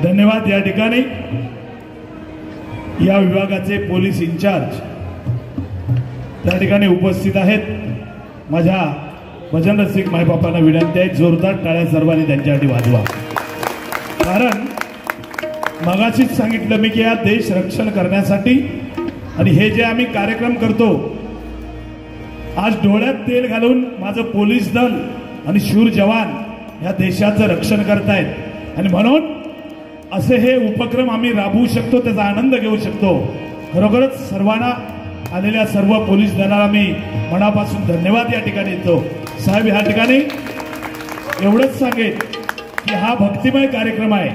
धन्यवाद। या ठिकाणी या विभागाचे पोलीस इंचार्ज त्या ठिकाणी उपस्थित आहेत। माझ्या भजन रसिक मायबापांना विनंती आहे, जोरदार टाळ्या सर्वांनी त्यांच्यासाठी वाजवा। कारण मगाशीच सांगितलं मी की या देश रक्षण करण्यासाठी आणि हे जे आम्ही कार्यक्रम करतो, आज डोळ्यात तेल घालून माझं पोलीस दल आणि शूर जवान या देशाचं रक्षण करतायत आणि म्हणून असे हे उपक्रम आम्ही राबवू शकतो, त्याचा आनंद घेऊ शकतो। खरोखरच सर्वांना आलेल्या सर्व पोलीस दलाला मी मनापासून धन्यवाद या ठिकाणी देतो। साहेब, या ठिकाणी एवढंच सांगेन की हा भक्तिमय कार्यक्रम आहे,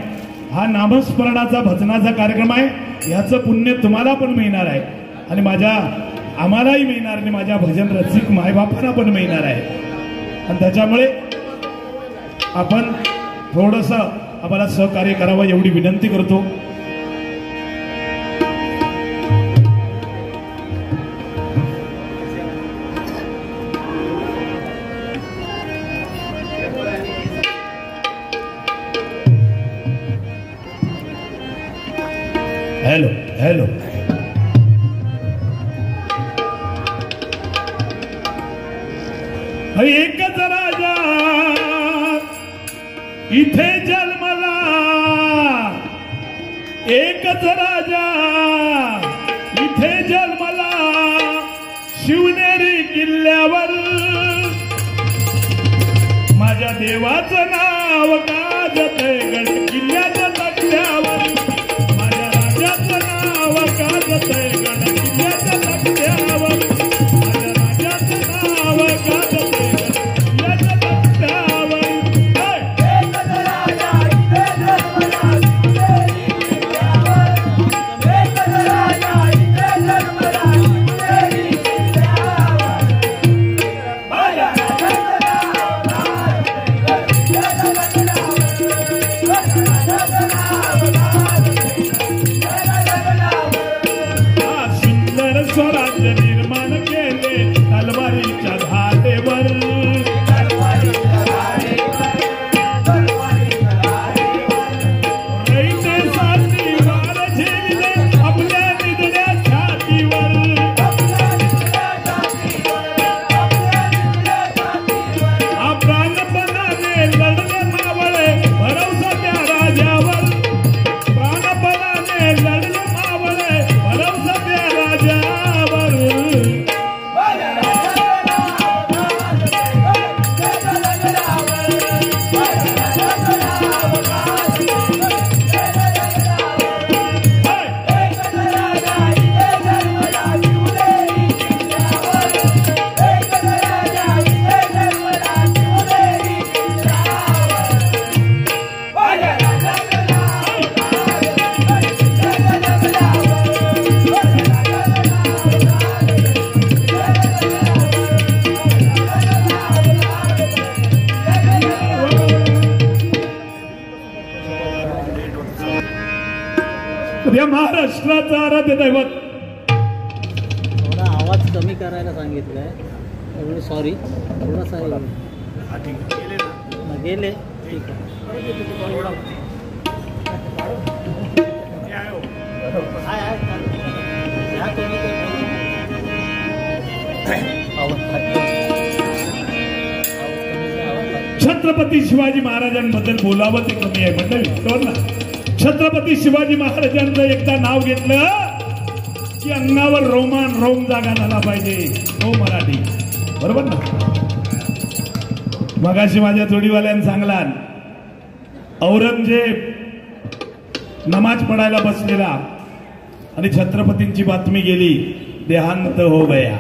हा नामस्मरणाचा भजनाचा कार्यक्रम आहे। याचं पुण्य तुम्हाला पण मिळणार आहे आणि आम्हालाही मिळणार आणि माझ्या भजन रसिक मायबापांना पण मिळणार आहे। आणि त्याच्यामुळे आपण थोडंसं आम्हाला सहकार्य करावं एवढी विनंती करतो। हॅलो हॅलो, एकच राजा इथे जन्मला, एकच राजा इथे जन्मला, शिवनेरी किल्ल्यावर देवाचं नाव गाजतंय गड किल्ल्याच्या तट्ट्यावर माझ्या राजाचं नाव गाजतंय गड किल्ल्याच्या तट्ट्यावर माझ्या राजाचं नाव गाजतंय गड किल्ल्याच्या तट्ट्यावर स्वराज्य निर्माण केले तलवारीच्या धारेवर रयतेसाठी वार झेलले आपल्या निधड्या छातीवर प्राणपणाने लढले मावळे भरवसा त्या राजावर प्राणपणाने लढले मावळे भरवसा त्या राजावर या महाराष्ट्राचा आराध्य दैवत. थोडा आवाज कमी करायला सांगितलंय त्यामुळे सॉरी थोडासा गेले ठीक छत्रपती शिवाजी महाराजांबद्दल बोलावं ते कमी आहे म्हणलं ना. छत्रपती शिवाजी महाराजांचं एकदा नाव घेतलं की अंगावर रोम जागा झाला पाहिजे. हो मराठी बरोबर ना. मगाशी माझ्या जोडीवाल्यानं सांगला औरंगजेब नमाज पडायला बसलेला आणि छत्रपतींची बातमी गेली देहांत हो गया.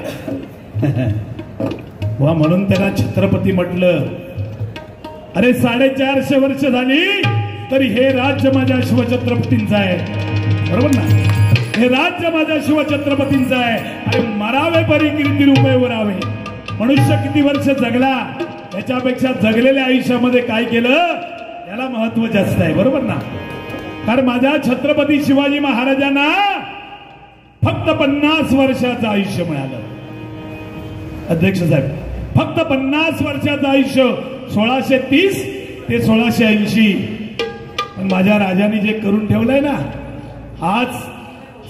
वा म्हणून त्याला छत्रपती म्हटलं. अरे 450 वर्ष झाली तरी हे राज्य माझ्या शिवछत्रपतींचं आहे. बरोबर ना. हे राज्य माझ्या शिवछत्रपतींचं आहे. अरे मरावे परी कीर्ती रुपये वरावे. मनुष्य किती वर्ष जगला त्याच्यापेक्षा जगलेल्या आयुष्यामध्ये काय केलं याला महत्व जास्त आहे. बरोबर ना. कारण माझ्या छत्रपती शिवाजी महाराजांना फक्त 50 वर्षाचं आयुष्य मिळालं. अध्यक्ष साहेब फक्त 50 वर्षाचं आयुष्य 1630 ते 1680. माझ्या राजाने जे करून ठेवलंय ना आज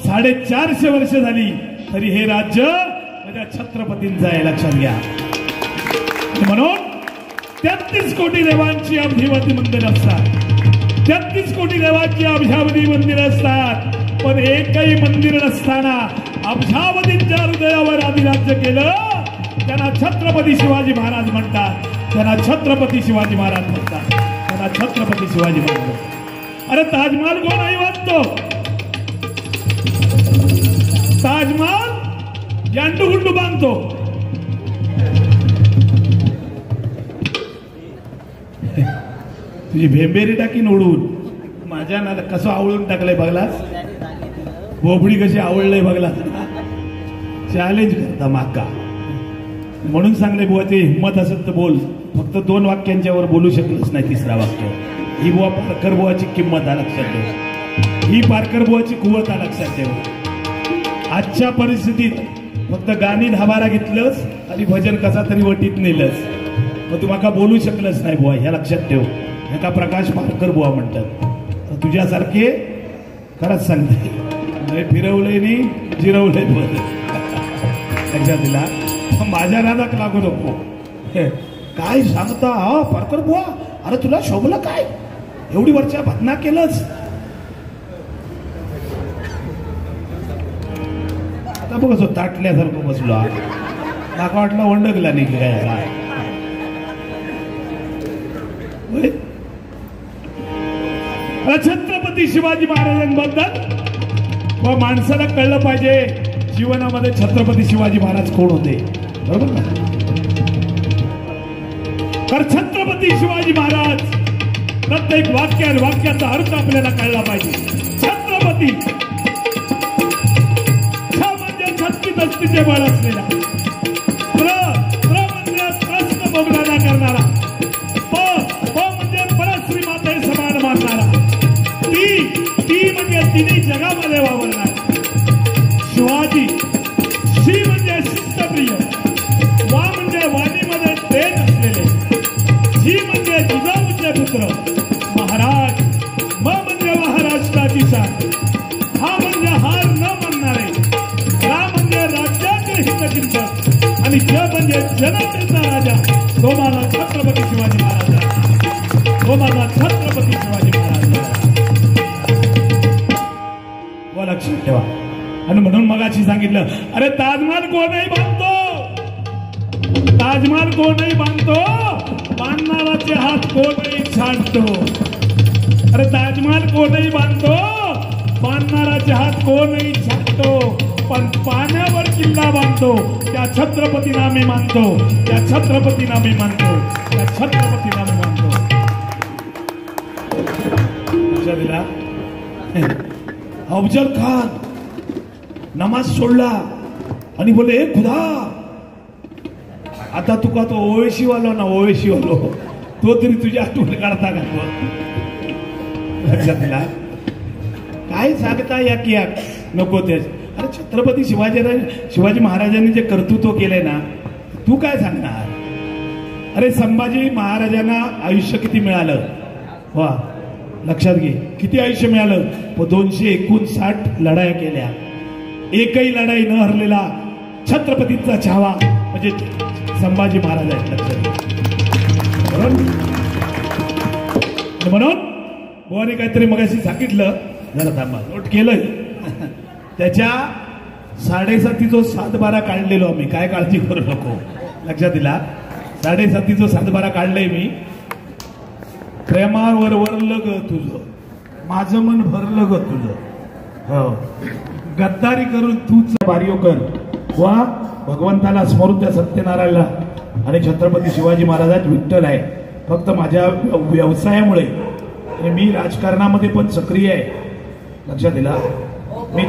450 वर्ष झाली तरी हे राज्य माझ्या छत्रपतींचं आहे. लक्षात घ्या. म्हणून 33 कोटी देवांची अब्जावधी मंदिर असतात. 33 कोटी देवांची अब्जावधी मंदिर असतात. पण एकही मंदिर नसताना अब्जावधींच्या हृदयावर अधिराज्य केलं त्यांना छत्रपती शिवाजी महाराज म्हणतात. त्यांना छत्रपती शिवाजी महाराज म्हणतात. त्यांना छत्रपती शिवाजी महाराज. अरे ताजमहल कोण आई वाचतो. ताजमहल यांडू गुंडू बांधतो. तुझी भेंबेरी टाकीन उडून माझ्या ना कसं आवळून टाकलंय बघलास. बोबडी कशी आवडलंय बघलास. चॅलेंज करता माका म्हणून सांगले बुवा ते हिंमत असेल तर बोल. फक्त 2 वाक्यांच्या वर बोलू शकलंच नाही. 3रा वाक्य ही बुवा पारकर बुवाची किंमत आ लक्षात ठेव. ही पारकर बुवाची कुवत आ लक्षात ठेव. आजच्या परिस्थितीत फक्त गाणी 10-12 घेतलंच आणि भजन कसा तरी वटीत नेलंच मग तू माका बोलू शकलंच नाही बुवा. ह्या लक्षात ठेव. एका प्रकाश पारकर बुवा म्हणतात. तुझ्यासारखे खरंच सांगते फिरवलंय नाही जिरवलंय लक्षात दिला. माझ्या नादात लागू नको. काय सांगता हा पारकर बुवा. अरे तुला शोभलं काय एवढी वर्षा भजना केलंच. आता बघ असं ताटल्यासारखं बसलो. नाका वाटलं वंडगला नाही काय. होय? छत्रपती शिवाजी महाराजांबद्दल व माणसाला कळलं पाहिजे जीवनामध्ये छत्रपती शिवाजी महाराज कोण होते, बरोबर ना? तर छत्रपती शिवाजी महाराज प्रत्येक वाक्याचा अर्थ आपल्याला कळला पाहिजे. छत्रपती म्हणजे छत्तीस दस्तीचे बळ असलेला, म्हणजे प्रश्न बोगदाना करणारा, म्हणजे परश्री माते समान मानणारा, ती म्हणजे तिन्ही जगामध्ये वावरणार. शिवाजी, शी म्हणजे शिस्तप्रिय, वा म्हणजे वाणीमध्ये तेज असलेले, जी म्हणजे जिजाऊचे पुत्र, महाराज, म म्हणजे महाराष्ट्राची शान, हा म्हणजे हार न मानणारे, रा म्हणजे राज्याचे हितचिंतक आणि ज म्हणजे जनतेचा राजा, तो माझा छत्रपती शिवाजी महाराज, तो माझा छत्रपती शिवाजी महाराज. व लक्षात ठेवा. आणि म्हणून मगाशी सांगितलं, अरे ताजमहाल कोणही बांधतो, ताजमहाल कोणही बांधतो, बांधणाराचे हात कोणही छाटतो. अरे ताजमहाल कोणही बांधतो, बांधणाराचे हात कोणही छाटतो, पण पाण्यावर किल्ला बांधतो त्या छत्रपतींना मी मानतो, त्या छत्रपतींना मी मानतो, त्या छत्रपतींना मी मानतो. लक्षात दिला? अफजल खान नमाज सोडला आणि बोले, ए खुदा, आता तुका तो ओवेशी वालो ना, ओवेशी वालो, तो तरी तुझी आठवण काढता का? लक्षात दिला? काय सांगता या नको तेच. अरे छत्रपती शिवाजी महाराजांनी जे कर्तृत्व केलंय ना, तू काय सांगणार? अरे संभाजी महाराजांना आयुष्य किती मिळालं? वा, लक्षात घे, किती आयुष्य मिळालं? 259 लढाया केल्या, एकही लढाई न हरलेला छत्रपतींचा छावा म्हणजे संभाजी महाराज आहेत. लक्षात म्हणून बुवाने काहीतरी मगाशी सांगितलं, जरा थांबा, नोट केलंय. त्याच्या 7.5 सातबारा काढलेलो आम्ही, काय काळजी करू नको. लक्षात दिला? 7.5 सातबारा काढलंय मी. प्रेमावर वरलं ग तुझं, माझं मन भरलं ग तुझं, हो, गद्दारी करून तूच बारीओ कर. वा भगवंताला स्मरून त्या सत्यनारायणला आणि छत्रपती शिवाजी महाराज विठ्ठल आहे. फक्त माझ्या व्यवसायामुळे मी राजकारणामध्ये पण सक्रिय आहे. लक्षात दिला? मी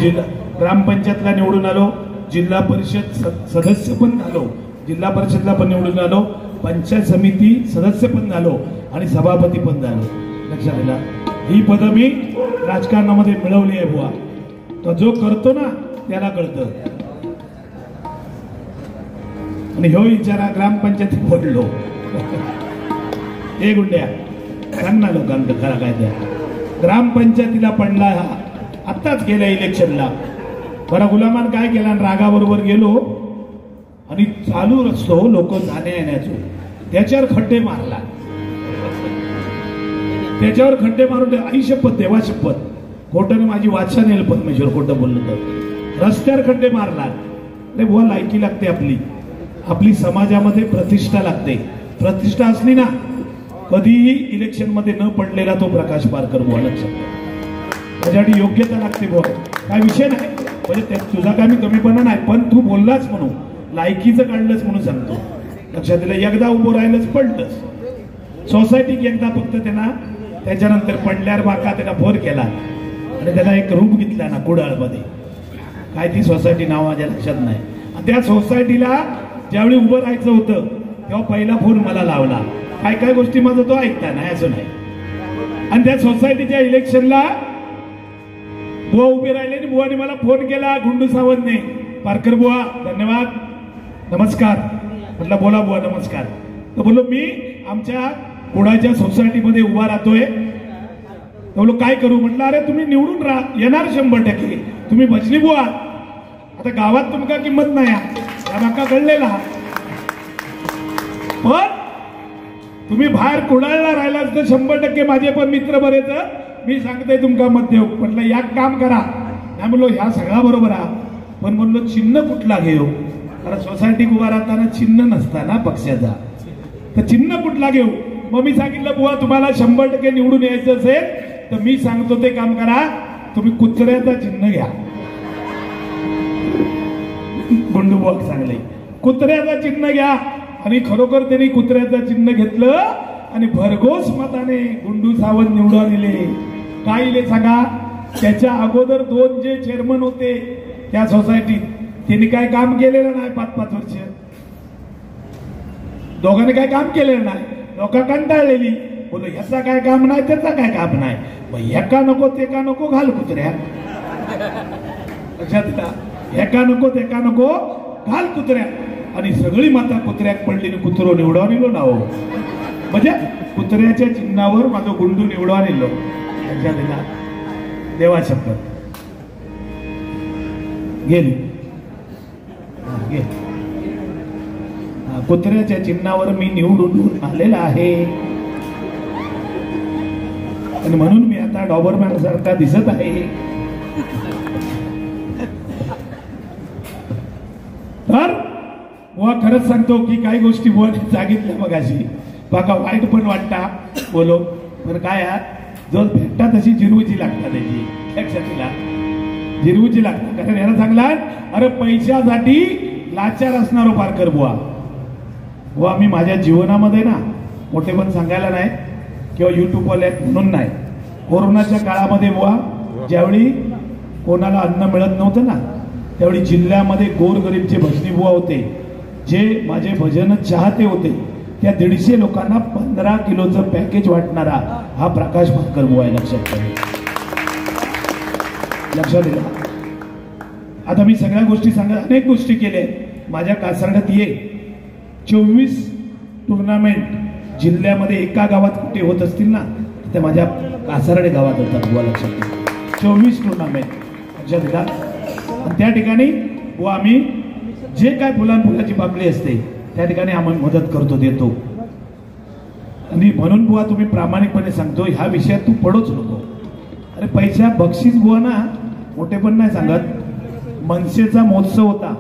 ग्रामपंचायतला निवडून आलो, जिल्हा परिषद सदस्य पण झालो, जिल्हा परिषदला पण निवडून आलो, पंचायत समिती सदस्य पण झालो आणि सभापती पण झालो. लक्षात दिला? ही पदं मी राजकारणामध्ये मिळवली आहे बुवा. तो जो करतो ना त्याला कळतं. आणि ह्यो विचारा ग्रामपंचायतीत पडलो. हे गुंड्या सांग ना लोकांना खरा काय त्या ग्रामपंचायतीला पडला हा आत्ताच गेल्या इलेक्शनला. बरा गुलामान काय केला, रागाबरोबर गेलो आणि चालू रस्तो लोक जाण्या येण्याचो त्याच्यावर खड्डे मारला. त्याच्यावर खड्डे मारून आई शपथ, देवा शपथ, खोटं माझी वाचा नेल परमेश्वर, खोटं बोललं तर रस्त्यावर खड्डे मारला. अरे बुवा, लायकी लागते आपली, आपली समाजामध्ये प्रतिष्ठा लागते. प्रतिष्ठा असली ना, कधीही इलेक्शन मध्ये न पडलेला तो प्रकाश पारकर बुवा. लक्षात, त्याच्यासाठी योग्यता लागते बुवा. काय विषय नाही, म्हणजे तुझा काय मी कमीपणा नाही, पण तू बोललाच म्हणून, लायकीचं काढलंच म्हणून सांगतो. लक्षात दिलं? एकदा उभं राहिलंच पडलंच. सोसायटीत एकदा फक्त त्यांना, त्याच्यानंतर पडल्यावर बाका त्यांना फोन केला आणि त्याला एक रूम घेतला ना कुडाळमध्ये, काय ती सोसायटी नाव माझ्या लक्षात नाही. आणि त्या सोसायटीला ज्यावेळी उभं राहायचं होतं तेव्हा पहिला फोन मला लावला. काय काय गोष्टी माझं तो ऐकता नाही असं नाही. आणि त्या सोसायटीच्या इलेक्शनला बुवा उभे राहिले आणि बुवाने मला फोन केला, गुंडू सावंतने, पारकर बुवा धन्यवाद, नमस्कार. म्हटलं बोला बुवा नमस्कार. तर बोललो मी आमच्या कुडाळच्या सोसायटीमध्ये उभा राहतोय. बोललो काय करू? म्हटलं अरे तुम्ही निवडून राहा, येणार 100%, तुम्ही भजनी बुवा, आता गावात तुमका किंमत नाही, या बाका कळलेला, पण तुम्ही बाहेर कुडाळला राहिलाच तर 100% माझे पण मित्र बरेच, मी सांगते तुमका मत देऊ. म्हटलं एक काम करा. नाही म्हणलो ह्या सगळा बरोबर आहे, पण म्हणलो चिन्ह कुठला घेऊ? कारण सोसायटीत उभा राहताना चिन्ह नसता ना पक्षाचा, तर चिन्ह कुठला घेऊ? मग मी सांगितलं बुवा तुम्हाला 100% निवडून यायचं असेल तर मी सांगतो ते काम करा, तुम्ही कुत्र्याचा चिन्ह घ्या. गुंडू बुवा सांगले कुत्र्याचा चिन्ह घ्या. आणि खरोखर त्यांनी कुत्र्याचं चिन्ह घेतलं आणि भरघोस मताने गुंडू सावंत निवडून दिले. काय इले सांगा, त्याच्या अगोदर 2 जे चेअरमन होते त्या सोसायटीत त्यांनी काय काम केलेलं नाही. 5-5 वर्ष दोघांनी काय काम केलेलं नाही. लोक कंटाळलेली, बोलो ह्याचा काय काम नाही त्याचा काय काम नाही, मग ह्याका नको ते का नको घाल कुत्र्या. लक्षात येता, ह्याका नको ते का नको घाल कुत्र्या. आणि सगळी माता कुत्र्याक पडली आणि कुत्रो निवडून येलो ना. हो म्हणजे कुत्र्याच्या चिन्हावर माझं गुंडू निवडून येलो. लक्षात येता, देवा शपथ गेली कुत्र्याच्या चिन्हावर मी निवडून आलेला आहे. आणि म्हणून मी आता डॉबरमॅन सारखा दिसत आहे. तर बुवा खरंच सांगतो की काही गोष्टी बुवाने सांगितल्या मगाशी बघा वाईट पण वाटता बोलो, पण काय जो भेटता तशी जिरवूची लागतात त्याची. लक्षात दिला, जिरवूची लागतात. कारण याला सांगला अरे पैशासाठी लाचार असणारो पारकर बुवा. बुवा मी माझ्या जीवनामध्ये ना मोठे पण सांगायला नाही किंवा युट्यूबवाले म्हणून नाही. कोरोनाच्या काळामध्ये बुवा ज्यावेळी कोणाला अन्न मिळत नव्हतं ना त्यावेळी जिल्ह्यामध्ये गोरगरीबचे भजनी बुवा होते, जे माझे भजन चाहते होते, त्या 150 लोकांना 15 किलोचं पॅकेज वाटणारा हा प्रकाश पारकर बुवा आहे. लक्षात दिला. आता मी सगळ्या गोष्टी सांगत अनेक गोष्टी केल्या माझ्या कासारड्यात. 24 टुर्नामेंट जिल्ह्यामध्ये एका गावात कुठे होत असतील ना त्या माझ्या कासारडे गावात होतात बुवा. लक्षात ठेवा 24 टुर्नामेंट. लक्षात दिला. आणि त्या ठिकाणी बुवा आम्ही जे काय फुलांची पाकळी असते त्या ठिकाणी आम्ही मदत करतो, देतो. आणि म्हणून बुवा तुम्ही प्रामाणिकपणे सांगतो ह्या विषयात तू पडूच नको. अरे पैसा बक्षीस बुवा ना मोठे पण नाही सांगत. मनसेचा महोत्सव होता,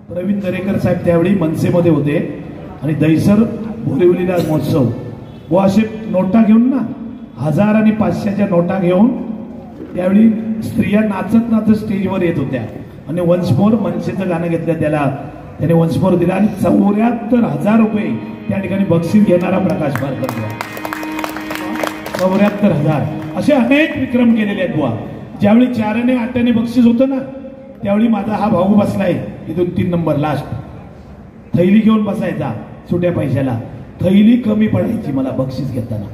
प्रवीण दरेकर साहेब त्यावेळी मनसेमध्ये होते आणि दैसर बोरिवलीला महोत्सव. व असे नोटा घेऊन ना 1000 आणि 500च्या नोटा घेऊन त्यावेळी स्त्रिया नाचत नाचत स्टेजवर येत होत्या. आणि वन्स मोर मनसेचं गाणं घेतलं त्याने वन्स मोर दिला आणि 74,000 रुपये त्या ठिकाणी बक्षीस घेणारा प्रकाश पारकर. 74,000 असे अनेक विक्रम केलेले आहेत बुवा. ज्यावेळी 4 आणि 8 बक्षीस होतं ना त्यावेळी माझा हा भाऊ बसलाय इथून 3 नंबर लास्ट. थैली घेऊन बसायचा सुट्या पैशाला. थैली कमी पडायची मला बक्षीस घेताना.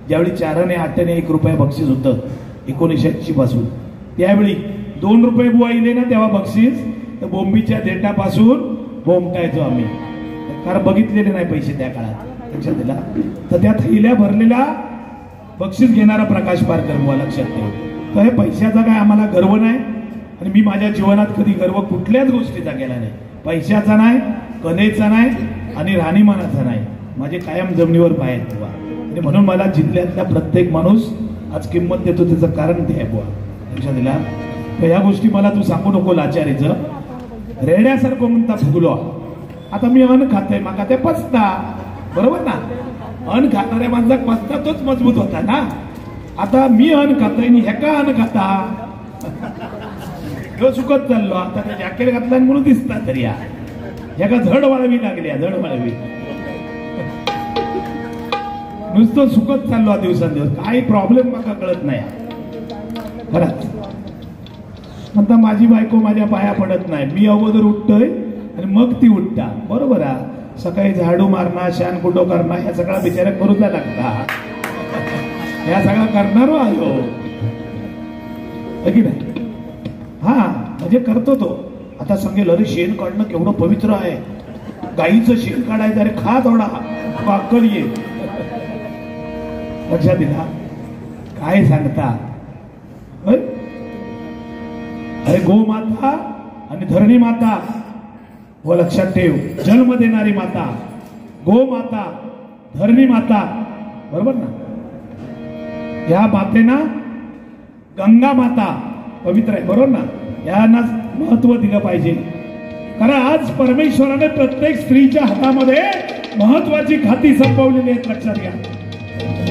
ज्यावेळी 4 आणि 8 1 रुपया बक्षीस होतं 1980 पासून, त्यावेळी 2 रुपये बुवा येले ना तेव्हा बक्षीस, तर बोंबीच्या देठापासून बोंबटायचो आम्ही, कारण बघितलेले नाही पैसे त्या काळात. लक्षात दिला. तर त्या थैल्या भरलेला बक्षीस घेणारा प्रकाश पारकर बुवा. लक्षात ठेव. तर हे पैशाचा काय आम्हाला गर्व नाही आणि मी माझ्या जीवनात कधी गर्व कुठल्याच गोष्टीचा केला नाही. पैशाचा नाही, कलेचा नाही आणि राहणीमानाचा नाही. माझे कायम जमिनीवर पाय आहेत बुवा. आणि म्हणून मला जिल्ह्यातला प्रत्येक माणूस आज किंमत देतो, त्याचं कारण ते आहे बुवा. लक्षात दिला. तर ह्या गोष्टी मला तू सांगू नको लाचारीचं. रेड्यासारखं म्हणता फुगलो. आता मी अन्न खातोय माका ते पचता, बरोबर ना. अन्न खाणाऱ्या माणसाक पचता तोच मजबूत होता ना. आता मी अन्न खातोय आणि ह्याका अन्न खाता सुखत चाललो. आता त्या जॅकेट घातला म्हणून दिसता तरी ह्याका झड वाळवी लागली, झड वाळवी. नुसतं सुखत चाललो दिवसांदिवस. काही प्रॉब्लेम माका कळत नाही खरंच. म्हणता माझी बायको माझ्या पाया पडत नाही. मी अगोदर उठतोय आणि मग ती उठता, बरोबर आहे. सकाळी झाडू मारणं, शान कुठं करणं ह्या सगळा बिचाऱ्या करूचा लागता. ह्या सगळा करणार आयो की नाही. हा म्हणजे करतो तो. आता सांगेल अरे शेण काढणं केवढं पवित्र आहे, गाईचं शेण काढायचं, अरे खा थोडा पाकळ ये. लक्षात दिला. काय सांगता. अरे गोमाता आणि धरणी माता व लक्षात ठेव, जन्म देणारी माता गोमाता, धरणी माता, बरोबर ना. या मातेना गंगा माता पवित्र आहे, बरोबर ना. यांना महत्व दिलं पाहिजे. कारण आज परमेश्वराने प्रत्येक स्त्रीच्या हातामध्ये महत्वाची खाती संपवलेली आहेत. लक्षात घ्या.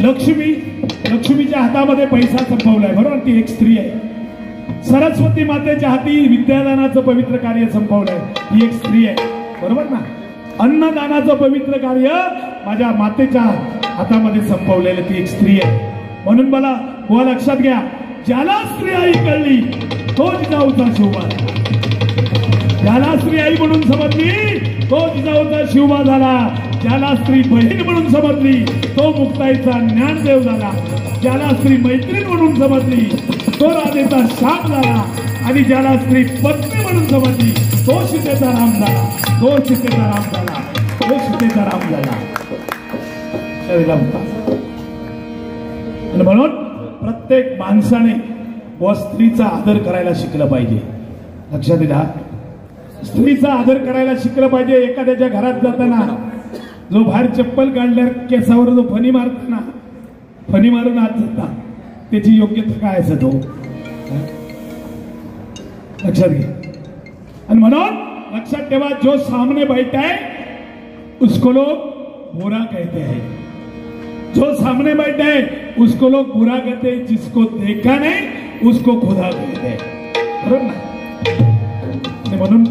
लक्ष्मीच्या हातामध्ये पैसा संपवलाय, बरोबर? ती एक स्त्री आहे. सरस्वती मातेच्या हाती विद्यादानाचं पवित्र कार्य संपवलंय, ही एक स्त्री आहे, बरोबर ना? अन्नदानाचं पवित्र कार्य माझ्या मातेच्या हातामध्ये संपवलेलं, ती एक स्त्री आहे. म्हणून मला बुवा लक्षात घ्या, ज्याला स्त्री आई कळली तो जिजाऊचा शिवबा, ज्याला स्त्री आई म्हणून समजली तो जिजाऊचा शिवबा झाला, ज्याला स्त्री बहीण म्हणून समजली तो मुक्ताईचा ज्ञानदेव झाला, ज्याला स्त्री मैत्रीण म्हणून समजली तो राधेचा श्याम झाला, आणि ज्याला स्त्री पत्नी म्हणून समजली तो सीतेचा राम झाला, तो सीतेचा राम झाला, तो सीतेचा राम झाला. आणि म्हणून प्रत्येक माणसाने व स्त्रीचा आदर करायला शिकलं पाहिजे. लक्षात दिला, स्त्रीचा आदर करायला शिकलं पाहिजे. एखाद्याच्या घरात जाताना जो बाहेर चप्पल काढल्यावर केसावर जो फणी मारताना, फणी मारून आत जाता, त्याची योग्यता काय असतो लक्षात घे. आणि म्हणून लक्षात ठेवा, जो सामने बैठा है उसको लोग बुरा कहते हैं, जो सामने बैठा है उसको लोग बुरा कहते हैं, जिसको देखा नहीं उसको खुदा कहते हैं, बरोबर ना? म्हणून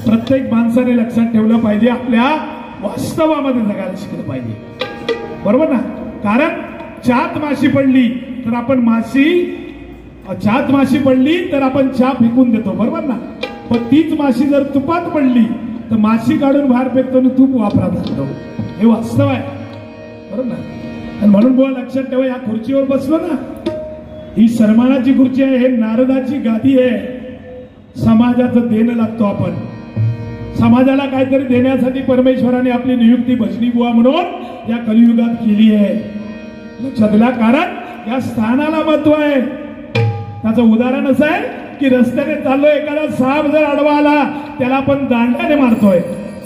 प्रत्येक माणसाने लक्षात ठेवलं पाहिजे, आपल्या वास्तवामध्ये जगायला शिकलं पाहिजे, बरोबर ना? कारण चात माशी पडली तर आपण चात माशी पडली तर आपण चहा फेकून देतो, बरोबर ना? पण तीच माशी जर तुपात पडली तर माशी काढून बाहेर फेकतो आणि तूप वापरात आणतो, हे वास्तव आहे, बरोबर ना? आणि म्हणून बुवा लक्षात ठेवा, या खुर्चीवर बसलो ना, ही सन्मानाची खुर्ची आहे, हे नारदाची गादी आहे. समाजाचं देणं लागतो आपण, समाजाला काहीतरी देण्यासाठी परमेश्वराने आपली नियुक्ती भजनी बुवा म्हणून या कलियुगात केली आहे. लक्षात दिला, कारण या स्थानाला महत्व आहे. त्याचं उदाहरण असं आहे की रस्त्याने चाललोय, एखादा साप जर आडवा आला त्याला आपण दांड्याने मारतोय,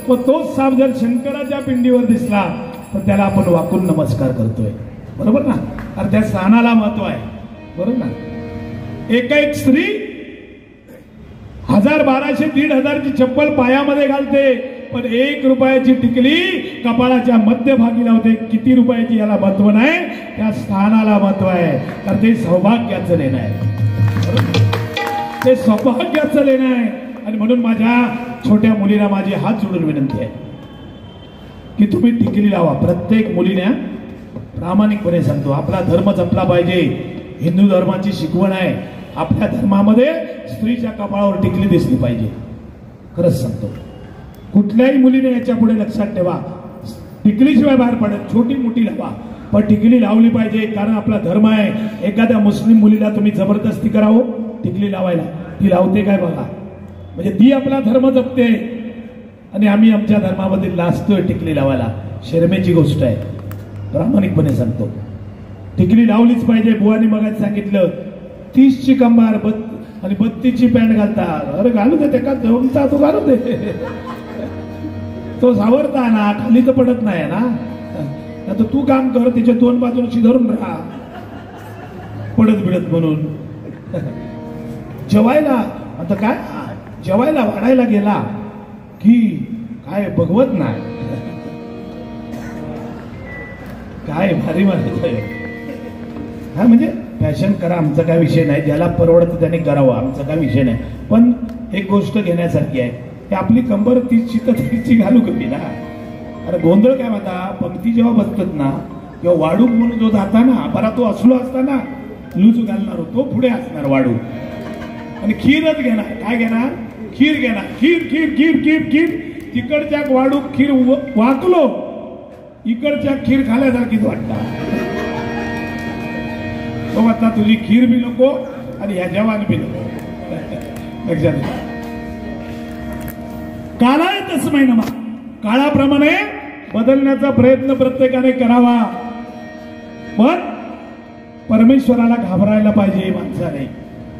पण तोच साप जर शंकराच्या पिंडीवर दिसला तर त्याला आपण वाकून नमस्कार करतोय, बरोबर ना? अरे त्या स्थानाला महत्व आहे, बरोबर ना? एक स्त्री 1000, 1200, 1500ची चप्पल पायामध्ये घालते, पण 1 रुपयाची टिकली कपाळाच्या मध्यभागी लावते. किती रुपयाची याला महत्व नाही, त्या स्थानाला महत्व आहे. तर ते सौभाग्याचं लेणं आहे, ते सौभाग्याचं लेणं आहे. आणि म्हणून माझ्या छोट्या मुलीला माझी हात जोडून विनंती आहे की तुम्ही टिकली लावा. प्रत्येक मुलीने प्रामाणिकपणे सांगतो, आपला धर्म जपला पाहिजे. हिंदू धर्माची शिकवण आहे, आपल्या धर्मामध्ये स्त्रीच्या कपाळावर टिकली दिसली पाहिजे. खरंच सांगतो, कुठल्याही मुलीने याच्या पुढे लक्षात ठेवा, टिकलीशिवाय बाहेर पडत, छोटी मोठी लावा पण टिकली लावली पाहिजे, कारण आपला धर्म आहे. एखाद्या मुस्लिम मुलीला तुम्ही जबरदस्ती करावं टिकली लावायला, ती लावते काय बघा, म्हणजे ती आपला धर्म जपते आणि आम्ही आमच्या धर्मामध्ये लाजतोय टिकली लावायला. शरमेची गोष्ट आहे. प्रामाणिकपणे सांगतो, टिकली लावलीच पाहिजे. बुवानी मगाच सांगितलं 30ची कंबार आणि 32ची पॅन्ट घालतात. अरे घालू दे, त्या जमता तो घालू दे, तो सावरता ना, खाली तर पडत नाही ना. आता तू काम कर, त्याच्या 2 बाजूंशी धरून राहा, पडत बिडत म्हणून. जेवायला आता काय, जेवायला वाढायला गेला की काय बघवत नाही, काय भारी मारायचं. हा म्हणजे फॅशन करा, आमचा काय विषय नाही. ज्याला परवडतं त्याने करावं, आमचा काय विषय नाही. पण एक गोष्ट घेण्यासारखी आहे, की आपली कंबर 30ची तर 30ची घालू कमी ना. अरे गोंधळ काय म्हणता, पंक्ती जेव्हा बसतात ना तेव्हा वाढू म्हणून जो जाता ना, बरा तो असलो असताना लूज घालणार, तो पुढे असणार वाढू, आणि खीरच घेणार. काय घेणार? खीर घेणार. खीर खीर खीर खीर खीर. तिकडच्या वाढू खीर वाकलो, इकडच्या खीर खाल्यासारखीच वाटतात. तो आता तुझी खीर बी नको आणि ह्या जवान बी नको. लक्षात काळाय तस्मै नमः, काळाप्रमाणे बदलण्याचा प्रयत्न प्रत्येकाने करावा. पण परमेश्वराला घाबरायला पाहिजे माणसाने.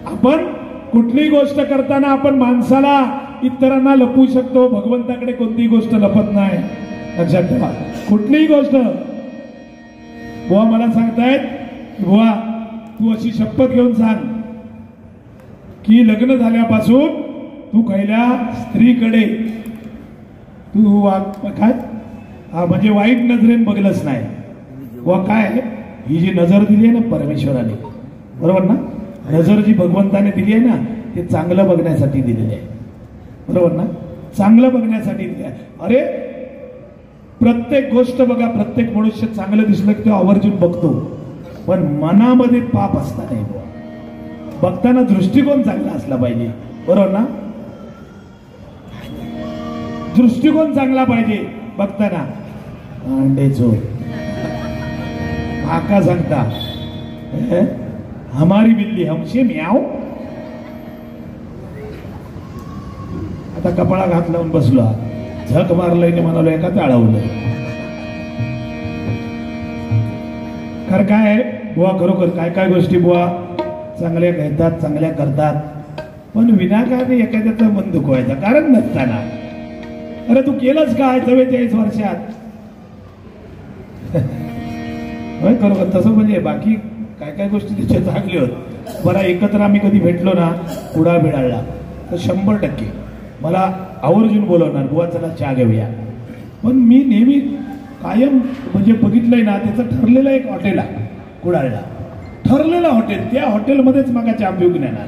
आपण कुठलीही गोष्ट करताना आपण माणसाला, इतरांना लपवू शकतो, भगवंताकडे कोणतीही गोष्ट लपत नाही. लक्षात ठेवा, कुठलीही गोष्ट. बुवा मला सांगतायत, बुवा तू अशी शपथ घेऊन सांग की लग्न झाल्यापासून तू पहिल्या स्त्रीकडे तू काय म्हणजे वाईट नजरेने बघलंच नाही. व काय ही जी नजर दिली आहे ना परमेश्वराने, बरोबर ना, नजर जी भगवंताने दिली आहे ना ते चांगलं बघण्यासाठी दिलेली आहे, बरोबर ना, चांगलं बघण्यासाठी दिली आहे. अरे प्रत्येक गोष्ट बघा, प्रत्येक मनुष्य चांगलं दिसलं की तो आवर्जून बघतो, पण मनामध्ये पाप असता नाही बुवा. बघताना दृष्टिकोन चांगला असला पाहिजे, बरोबर ना, दृष्टिकोन चांगला पाहिजे बघताना. अंडे चोर आका सांगता हमारी बिल्ली हमसे म्याव. आता कपाळा घात लावून बसलो, झक मारलंय म्हणालो एका टाळवलं. खरं काय बुवा, खरोखर काय काय गोष्टी बुवा चांगल्या घेतात, चांगल्या करतात, पण विनाकारण एखाद्याचं मन दुखवायचं कारण नसताना. अरे तू केलंच काय 44 वर्षात? खरोखर तसं म्हणजे बाकी काय काय गोष्टी तिच्या चांगल्या होत. बरा एकत्र आम्ही कधी भेटलो ना कुडा बिडाळला तर 100% मला आवर्जून बोलवणार, बुवा चला चहा घेऊया. पण मी नेहमी कायम म्हणजे बघितलंय ना त्याचं ठरलेलं एक हॉटेल आहे कुडाळला, ठरलेलं हॉटेल, त्या हॉटेलमध्येच मागा चहा पिऊन येणार.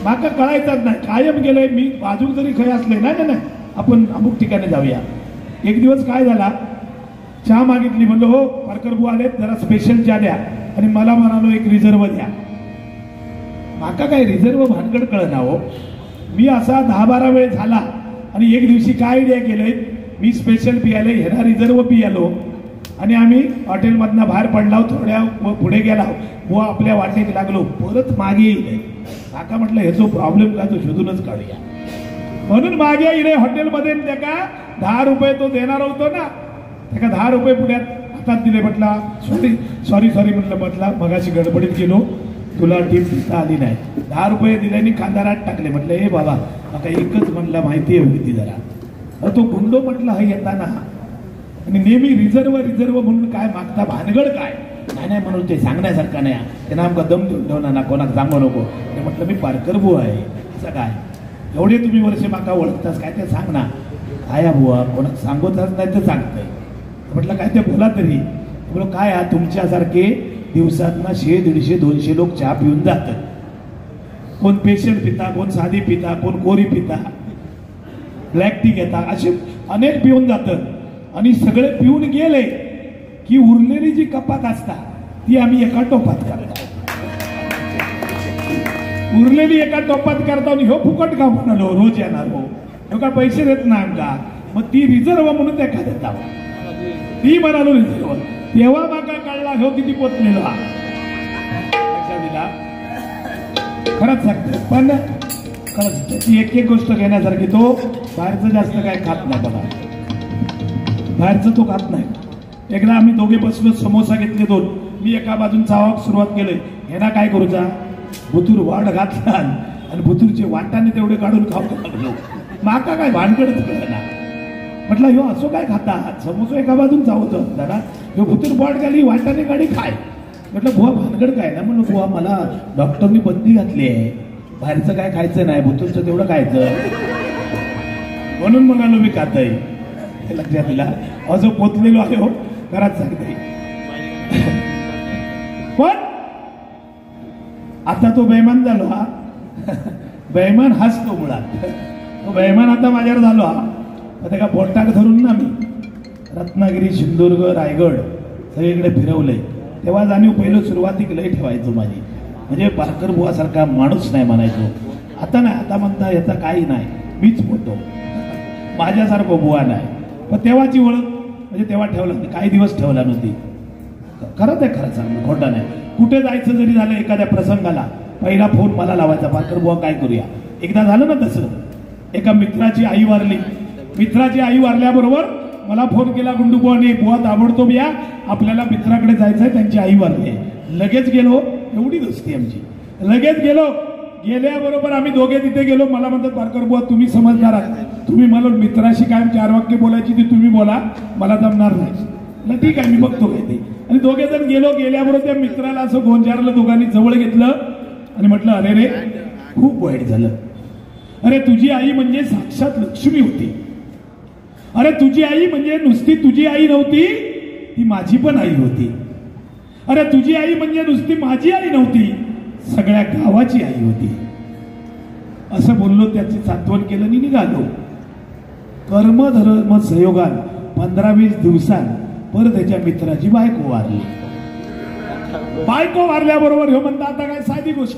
माका कळायचाच नाही, कायम गेलोय मी. बाजूक जरी खय असले ना नाही आपण अमुक ठिकाणी जाऊया. एक दिवस काय झाला, चहा मागितली, म्हणलो हो पारकर बुवा आले, जरा स्पेशल चहा द्या, आणि मला म्हणालो एक रिझर्व द्या. माका काय रिझर्व भानगड कळना हो. मी असा 10-12 वेळ झाला, आणि एक दिवशी काय आयडिया केलंय, मी स्पेशल पियाले ह्याला रिझर्व पियालो, आणि आम्ही हॉटेलमधनं बाहेर पडलाव, थोड्या पुढे गेला, बुवा आपल्या वाटेत लागलो, परत मागे येईल. काका म्हटलं ह्याचा प्रॉब्लेम काय तो शोधूनच काढूया. म्हणून मागे येईल हॉटेलमध्ये, त्याका 10 रुपये तो देणार होतो ना, त्याका 10 रुपये पुण्यात हातात दिले. म्हटला सॉरी म्हटलं, म्हटलं मगाशी गडबडीत गेलो, तुला टीप दिसता आली नाही. 10 रुपये दिल्याने खांदारात टाकले. म्हटलं हे बाबा आता एकच म्हटलं माहिती आहे होती जरा. तो गुंडो म्हटलं हे येताना, आणि नेहमी रिझर्व म्हणून काय मागता, भानगड काय नाही म्हणून ते सांगण्यासारखं नाही, त्यांना आमका दम देऊन ठेवणार ना, कोणाक सांगू नको. म्हटलं मी पारकर बुवा आहे, असं काय एवढे तुम्ही वर्षे माका ओळखतास काय ते सांग ना. काय बुवा कोणाक सांगतच नाही तर सांगतंय. म्हटलं काय ते बोला तरी. बोलो काय तुमच्यासारखे दिवसातना 100-150-200 लोक चहा पिऊन जातात. कोण पेशंट पिता, कोण साधी पिता, कोण कोरी पिता, ब्लॅक टी घेता, असे अनेक पिऊन जातात. आणि सगळे पिऊन गेले की उरलेली जी कपात असता ती आम्ही एका टोपात करतो. उरलेली एका टोपात करतो, आणि हो फुकट का म्हणालो रोज येणार हो, हो का पैसे देत नाही आमका, मग ती रिझर्व म्हणून त्या का देता ती म्हणालो रिझर्व. तेव्हा माका कळला हो किती पोचलेला. खरंच सांगतो, पण खरंच त्याची एक गोष्ट घेण्यासारखी, तो बाहेरचं जास्त काय खात नाही बघा, बाहेरचं तो खात नाही. एकदा आम्ही दोघे बसलो, समोसा घेतले 2, मी एका बाजून चावाक सुरुवात केली. ह्याला काय करूचा, भुतूर वाढ घातला आणि भुतूरचे वाटाने तेवढे काढून खाऊ लागलो. माका काय भानगडच कळना. म्हटलं ह्यो असो काय खाता, समोसा एका बाजून चावतो दादा, ह्यो भुतूर वाट घाली वाटाने गाडी खाय. म्हटलं बुवा भानगड काय ना, म्हणलं बुवा मला डॉक्टरनी बंदी घातली आहे, बाहेरचं काय खायचं नाही, भुतूरचं तेवढं खायचं, म्हणून म्हणालो मी खातय. लक्षात दिला असं पोचलेलो आहे हो, घरात सांगते. पण आता तो बेमान झालो हा, बेमान हसतो मुळात, तो बेमान आता माझ्यावर झालो हा. आता का पोटाक धरून ना मी रत्नागिरी, सिंधुदुर्ग, रायगड सगळीकडे फिरवलंय. तेव्हा जाणीव पहिलं सुरुवातीक लय ठेवायचो माझी, म्हणजे पारकर बुवासारखा माणूस नाही म्हणायचो. आता नाही, आता म्हणता याचा काही नाही, मीच बोलतो, माझ्यासारखं बुवा नाही. पण तेव्हाची ओळख म्हणजे तेव्हा ठेवला, काही दिवस ठेवला नव्हती. खरंच आहे, खरं सांग, खोटा नाही. कुठे जायचं जरी झालं एखाद्या प्रसंगाला पहिला फोन मला लावायचा, पारकर बुवा काय करूया. एकदा झालं ना तसं, एका मित्राची आई वारली. मित्राची आई वारल्याबरोबर मला फोन केला, गुंडू बुवाने, बुवा ताबडतोब या, आपल्याला मित्राकडे जायचंय, त्यांची आई वारली. लगेच गेलो, एवढी दोस्ती आमची. लगेच गेलो, गेल्याबरोबर आम्ही दोघे तिथे गेलो. मला म्हणतात पारकर बुवा तुम्ही समजदार आहात, तुम्ही मला मित्राशी काय 4 वाक्य बोलायची ती तुम्ही बोला, मला जमणार नाही. ठीक आहे मी बघतो काय ते. आणि दोघे जण गेलो. गेल्याबरोबर त्या मित्राला असं गोंजारलं, दोघांनी जवळ घेतलं आणि म्हटलं अरे रे खूप वाईट झालं. अरे तुझी आई म्हणजे साक्षात लक्ष्मी होती. अरे तुझी आई म्हणजे नुसती तुझी आई नव्हती, ती माझी पण आई होती. अरे तुझी आई म्हणजे नुसती माझी आई नव्हती, सगळ्या गावाची आई होती. असं बोललो, त्याची सांत्वन केलं आणि निघालो. कर्म धर्म संयोगान 15-20 दिवसांत परत त्याच्या मित्राची बायको वारली. बायको वारल्याबरोबर हे म्हणता आता काय साधी गोष्ट,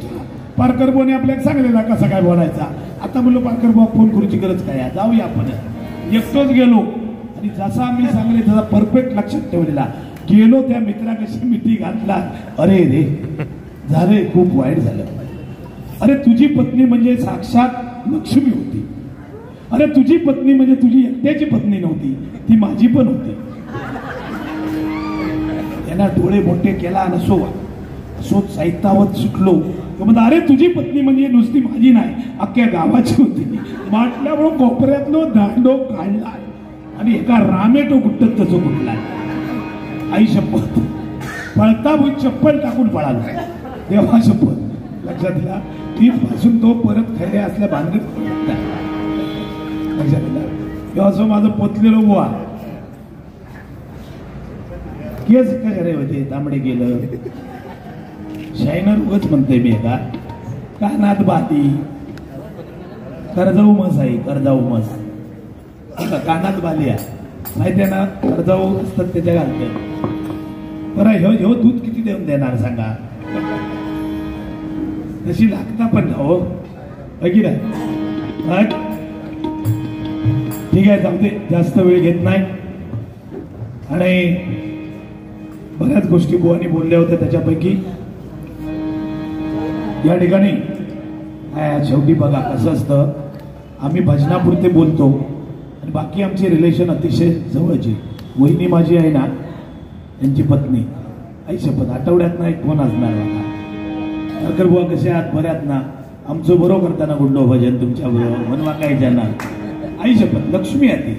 पारकर बोने आपल्याला सांगलेला कसा काय बोलायचा. आता म्हणलो पारकर बुवा फोन करूची गरज काय, जाऊया आपण. एकटोच गेलो आणि जसा आम्ही सांगले तसा परफेक्ट लक्षात ठेवलेला. गेलो त्या मित्राकशी मिठी घातला. अरे रे झाले, खूप वाईट झालं. अरे तुझी पत्नी म्हणजे साक्षात लक्ष्मी होती. अरे तुझी पत्नी म्हणजे तुझी एकट्याची पत्नी नव्हती, ती माझी पण होती. त्यांना डोळे मोठे केला नसो सोच साहित्यावत सुटलो. अरे तुझी पत्नी म्हणजे नुसती माझी नाही, अख्ख्या गावाची होती. म्हटल्यामुळे कोपऱ्यातलो दांडो काढला आणि एका रामेटो गुट्टत तसं गुटलाय. आई शपथ, पळता भूत चप्पल टाकून पळाला. देवा शपथ, लक्षात दिला. तिथपासून तो परत खैरे असल्या बांधत लक्षात दिला. तेव्हा असं माझं पोचलेलो बुवा केस कशा होते, तांबडे गेलं. शायनर उगच म्हणते मी एका कानात बाती, कर्जाऊ मस आहे, कर्जाऊ मस. कानात बालिया माहिती आहे ना, कर्जाऊ असतात त्याच्या घालते. बरं ह्यो दूध किती देऊन देणार सांगा, तशी लागता पण हो की नाही. ठीक आहे, जाऊ दे, जास्त वेळ घेत नाही. आणि बऱ्याच गोष्टी बुवानी बोलल्या होत्या, त्याच्यापैकी या ठिकाणी शेवटी बघा कसं असतं, आम्ही भजनापुरते बोलतो आणि बाकी आमचे रिलेशन अतिशय जवळचे. वहिनी माझी आहे ना, त्यांची पत्नी, आई शपथ आठवड्यात ना एक फोन असणार बघा, सरकर बुवा कसे आहात, बऱ्यात ना, आमचं बरो करताना गुंडो भजन तुमच्या बरोबर म्हणवा काय ज्यांना. आई शपथ लक्ष्मी आहे ती,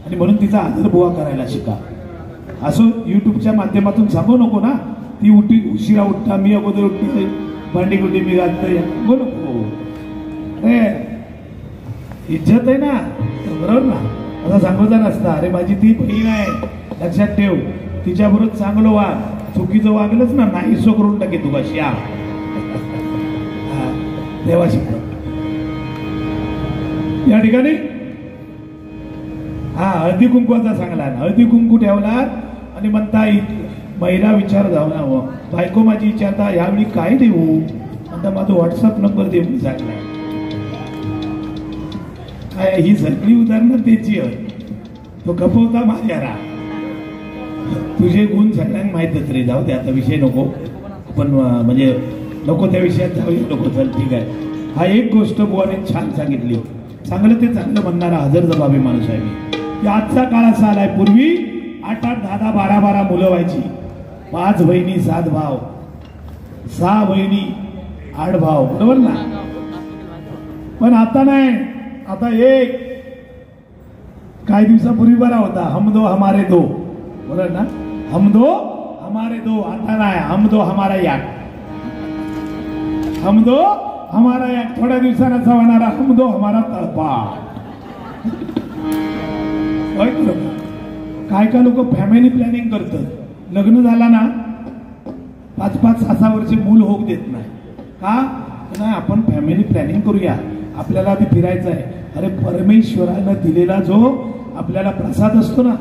आणि म्हणून तिचा आदर बुवा करायला शिका. असं युट्यूबच्या माध्यमातून सांगू नको ना, ती उशिरा उठता, मी अगोदर उठते, भांडी कुठे मी घालतोय बोलू नको. अरे इज्जत आहे ना, बरोबर ना. असं सांगूचा नसता, अरे माझी ती बहीण आहे, लक्षात ठेव, तिच्याबरोबर चांगलं वाग, चुकीचं वागलंच ना नाहीसो करून टाके तू कशी. देवा शिकव या ठिकाणी. हळदी कुंकवाचा सांगला, हळदी कुंकू ठेवला आणि म्हणता महिला विचार जाऊ ना, बायको माझी विचारता यावेळी काय देऊ, म्हणता माझा व्हॉट्सअप नंबर दे मी सांगला. काय ही सगळी उदाहरणं त्याची आहे. तो कपवता माझ्या तुझे गुण सगळ्यांना माहीतच रे, जाऊ दे आता विषय नको, पण म्हणजे नको त्या विषयात जाऊया नको. चल ठीक आहे. हा एक गोष्ट बुवाने छान सांगितली, चांगलं ते चांगलं म्हणणारा हजर जबाबी माणूस आहे मी. आजचा काळ असा आलाय, पूर्वी 8-8, 10-10, 12-12 मुलं व्हायची, 5 बहिणी 7 भाव, 6 बहिणी 8 भाव, बरोबर ना. पण आता नाही, आता एक. काही दिवसापूर्वी बरा होता, हम दो हमारे दो, बरोबर ना, हम दो हमारे दो. आता नाही, हम दो हमारा एक, हम दो हमारा एक. थोड्या दिवसांना असा होणारा हम दो हमारा तळपा. काय काय लोक फॅमिली प्लॅनिंग करतात, लग्न झाला ना 5-5, 6-6 वर्ष मूल होऊ देत नाही का, नाही आपण फॅमिली प्लॅनिंग करूया, आपल्याला आधी फिरायचं आहे. अरे परमेश्वरानं दिलेला जो आपल्याला प्रसाद असतो ना,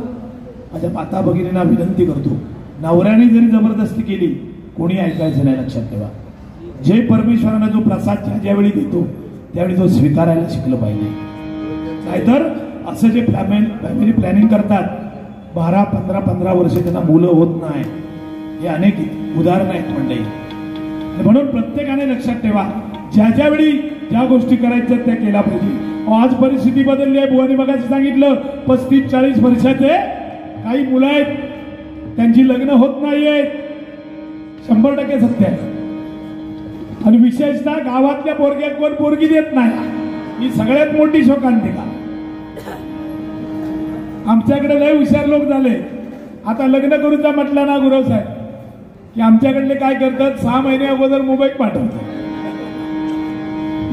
माझ्या माता भगिनींना विनंती करतो, नवऱ्याने जरी जबरदस्ती केली कोणी ऐकायचं नाही. लक्षात ठेवा, जे परमेश्वरानं जो प्रसाद ज्यावेळी देतो त्यावेळी तो स्वीकारायला शिकलं पाहिजे. नाहीतर असं जे फॅमिली प्लॅनिंग करतात 12-15 वर्ष त्यांना मुलं होत नाही, हे अनेक उदाहरणं आहेत मंडळी. म्हणून प्रत्येकाने लक्षात ठेवा, ज्या वेळी ज्या गोष्टी करायच्या त्या केल्या पाहिजे. आज परिस्थिती बदलली आहे. बुवानी मगाशी सांगितलं 35-40 वर्षाचे काही मुलं आहेत, त्यांची लग्न होत नाहीयेत, 100% सत्य आहे. आणि विशेषतः गावातल्या पोरग्यात कोण पोरगी देत नाही, ही सगळ्यात मोठी शोकांतिका. आमच्याकडे लय हुशार लोक झाले. आता लग्न करूचा म्हटलं ना गुरव साहेब, की आमच्याकडले काय करतात, 6 महिने अगोदर मुंबईत पाठवतात.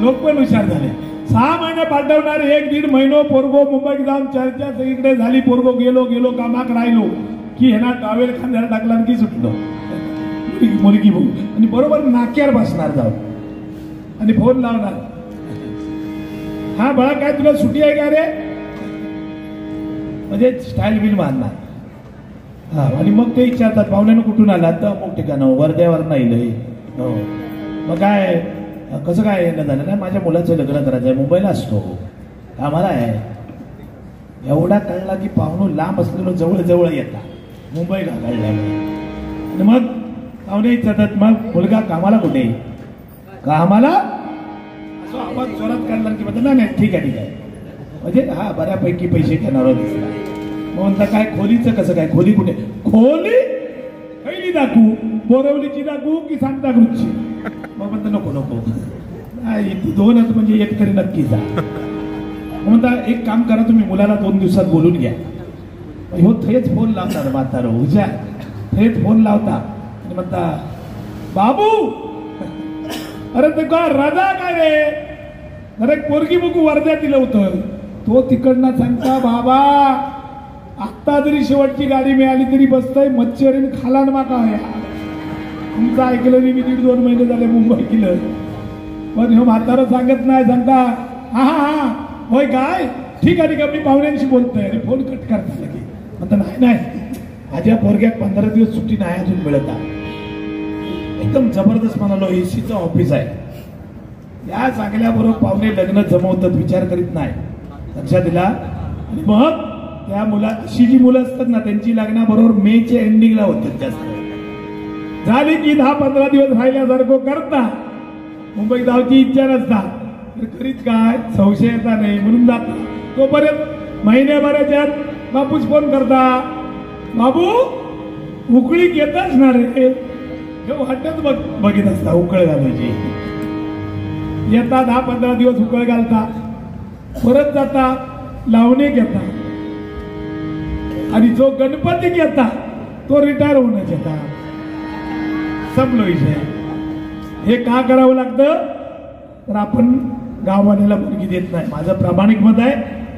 लोक पण हुशार झाले. 6 महिने पाठवणार, 1-1.5 महिनो पोरगो मुंबईत जाऊन चर्चा सगळीकडे झाली, पोरगो गेलो कामाक राहिलो की ह्याना टावेल खांद्याला टाकला की सुटलो. मुलगी बघू आणि बरोबर नाक्यावर बसणार जाऊ आणि फोन लावणार, हा बाळा काय तुला सुट्टी आहे का रे, म्हणजे स्टाईल बिल मारणार. हा आणि मग ते विचारतात पाहुण्यानं कुठून आला, तर अमुक ठिकाणं वर्ध्यावर नाही लय. हो मग काय कसं काय येणं झालं, नाही माझ्या मुलाचं लग्न करायचं आहे, मुंबईला असतो आम्हाला आहे. एवढा कळला की पाहुणं लांब असलेलं जवळ जवळ येतात मुंबईला कळल्यामुळे. आणि मग पाहुणे विचारतात मग मुलगा कामाला कुठे, कामाला असं आवाज जोरात काढला की म्हणतात नाही ठीक आहे ठीक आहे, म्हणजे हा बऱ्यापैकी पैसे घेणार दिसला. मग म्हणता काय खोलीचं कसं काय, खोली कुठे, खोली पहिली दाखवू, बोरवलीची दाखवू की सांताक्रूजची. मग म्हणता नको नको नाही दोनच म्हणजे एक तरी नक्की जा. म्हणता एक काम करा तुम्ही मुलाला 2 दिवसात बोलून घ्या. हो थेच फोन लावतात म्हातारा हुजा, थेच फोन लावता आणि म्हणता बाबू अरे ते का राजा काय रे, अरे पोरगी बघू वर्ध्यात दिलं होतं. तो तिकडनं सांगता बाबा आत्ता जरी शेवटची गाडी मिळाली तरी बसतोय मच्छरीन खालान माका या. तुमचं ऐकलं नाही मी 1.5-2 महिने झाले मुंबई केलं. पण हे म्हातारं सांगत नाही, सांगता हा हा हा होय काय ठीक आहे मी पाहुण्यांशी बोलतोय आणि फोन कट करता लगे. म्हणता नाही नाही माझ्या पोरग्यात 15 दिवस सुट्टी नाही अजून मिळत. एकदम जबरदस्त म्हणालो एसीचं ऑफिस आहे. या चांगल्याबरोबर पाहुणे लग्न जमवतात, विचार करीत नाही, लक्षात दिला. आणि मग त्या अशी जी मुलं असतात ना त्यांची लग्नाबरोबर मेच्या एंडिंगला होतात जास्त. झाली की 10-15 दिवस राहिल्यासारखं करता, मुंबईत जाऊची इच्छा नसता तर करीत काय संशय येता नाही म्हणून जाता. तोपर्यंत महिन्याभराच्यात बापूच फोन करता, बाबू उकळी येतच ना रे, वाटत बघित असता उकळ घालायची. येता 10-15 दिवस उकळ घालता, परत जाता लावणे घेता आणि जो गणपती घेता तो रिटायर होण्यात येता. संपलो विषय. हे का करावं लागतं तर आपण गाववाल्याला मुलगी देत नाही. माझं प्रामाणिक मत आहे,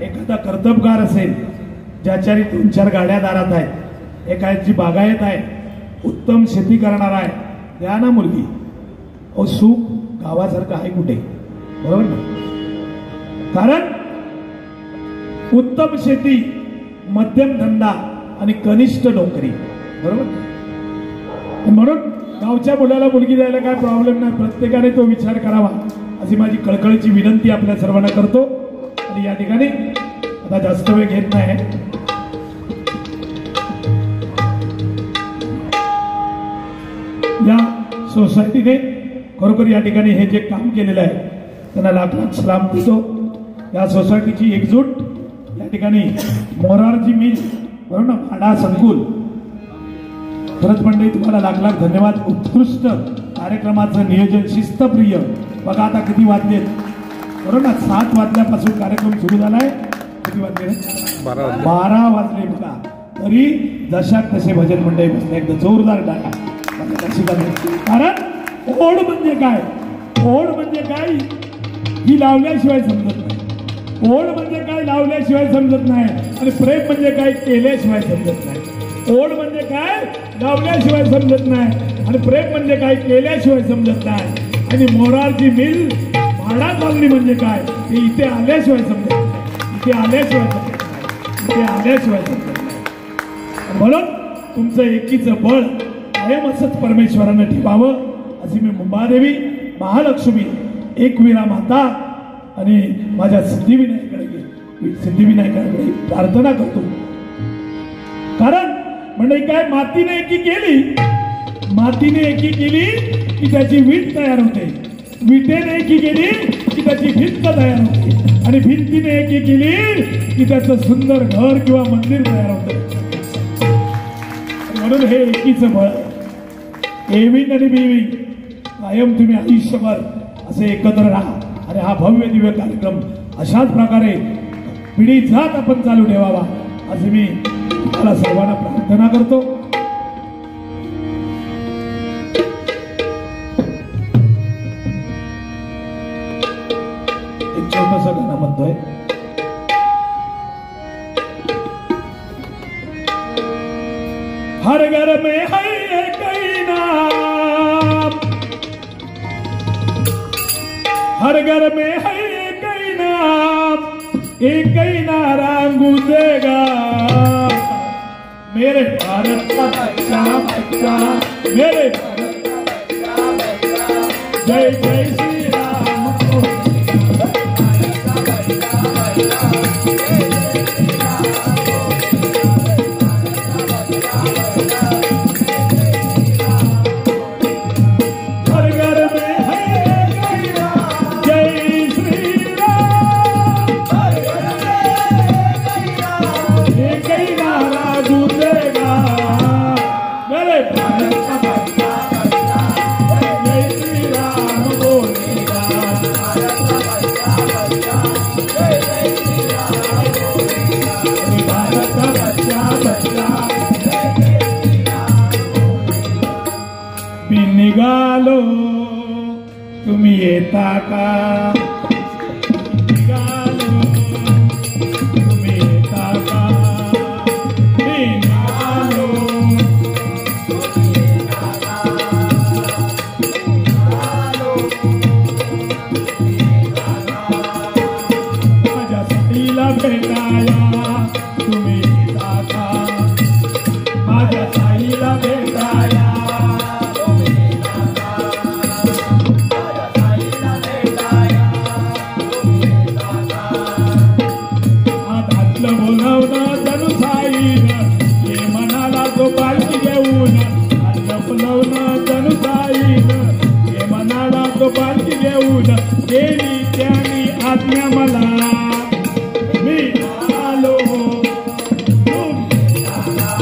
एखादा कर्तबगार असेल ज्याच्यारी 2-4 गाड्या दारात आहेत, एखाद्याची बागायत आहे, उत्तम शेती करणार आहे, द्या ना मुलगी. ओ सुख गावासारखं आहे कुठे, बरोबर ना. कारण उत्तम शेती, मध्यम धंदा आणि कनिष्ठ नोकरी, बरोबर. म्हणून गावच्या मुलाला मुलगी द्यायला काय प्रॉब्लेम नाही, प्रत्येकाने तो विचार करावा अशी माझी कळकळीची विनंती आपल्या सर्वांना करतो. आणि या ठिकाणी आता जास्त वेळ घेत नाही. या सोसायटीने खरोखर या ठिकाणी हे जे काम केलेलं आहे त्यांना लाख लाख सलाम देतो. या सोसायटीची एकजूट या ठिकाणी मोरारजी मिल बरोबर ना, भाडा संकुल, खरंच मंडळी तुम्हाला लाख लाख धन्यवाद. उत्कृष्ट कार्यक्रमाचं नियोजन, शिस्तप्रिय. बघा आता किती वाजलेत, बरोबर ना, 7 वाजल्यापासून कार्यक्रम सुरू झालाय. किती वाजले, 12 वाजले बघा. तरी जशात तसे भजन मंडळी बसले, एकदा जोरदार टाका. कारण ओढ म्हणजे काय, ओढ म्हणजे काय ही लावल्याशिवाय समजत नाही. ओढ म्हणजे काय लावल्याशिवाय समजत नाही, आणि प्रेम म्हणजे काय केल्याशिवाय समजत नाही. ओढ म्हणजे काय लावल्याशिवाय समजत नाही, आणि प्रेम म्हणजे काय केल्याशिवाय समजत नाही. आणि मोरारजी मिल भाडा कॉलनी म्हणजे काय ते इथे आल्याशिवाय समजत नाही, इथे आल्याशिवाय समजत नाही, इथे आल्याशिवाय समजत नाही. म्हणून तुमचं एकीचं बळ कायम असंच परमेश्वरानं ठेवावं अशी मी मुंबादेवी, महालक्ष्मी, एकविरा माता आणि माझ्या सिद्धिविनायकाकडे प्रार्थना करतो. कारण म्हणजे काय, मातीने एकी केली, मातीने एकी केली की त्याची वीट तयार होते, विटेने एकी केली की त्याची भिंत तयार होते, आणि भिंतीने एकी केली की त्याचं सुंदर घर किंवा मंदिर तयार होते. म्हणून हे एकीचं बळ. एविंग आणि बिविंग कायम तुम्ही आयुष्यभर असे एकत्र राहा आणि हा भव्य दिव्य कार्यक्रम अशाच प्रकारे पिढी जात आपण चालू ठेवावा असे मी तुम्हाला सर्वांना प्रार्थना करतो. एक छोटंसं गाणं म्हणतोय. हर घर में है एक ही नाम, हर घर में है एक ही नाम, एक ही नारा गूंजेगा, मेरे भारत का बच्चा बच्चा, मेरे भारत का बच्चा बच्चा, जय जय श्री राम। हर घर में है एक नाम, जय श्री राम, हर घर में एक ही नारा गूंजेगा, मेरे भारत का बच्चा बच्चा, जय श्री राम बोलेगा, भारत का बच्चा बच्चा, जय जय श्री राम बोलेगा, भारत का बच्चा बच्चा, जय जय श्री राम बोलेगा। मी निघालो तुम्ही येता का, निघालो तुम्ही येता का, मी निघालो तुम्ही येता का, निघालो तुम्ही येता का, माझ्या साईला भेटाया तुम्ही येता का, माझ्या साईला भेटाया तुम्ही येता का, माझ्या साईला भेटाया तुम्ही येता का, हातातलं बोलावणं जणू साईनं, हे मनाला तो पालखी घेऊन, हातलं बोलावणं जणू साईनं, हे मनाला तो पालखी घेऊन, केली त्यानी आज्ञा मला, मी आलो तुम्ही येता का,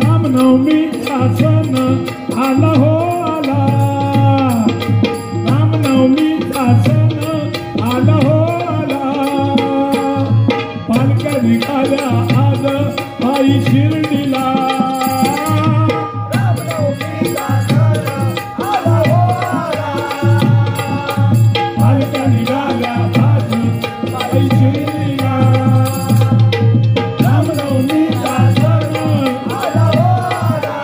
रामनवमीचा सण आला हो आला, रामनवमीचा सण आला हो आला, पालख्या निघाल्या आज आई शिर्डीला, रामनवमीचा सण आला हो आला, पालख्या निघाल्या आज आई शिर्डीला, रामनवमीचा सण आला हो आला,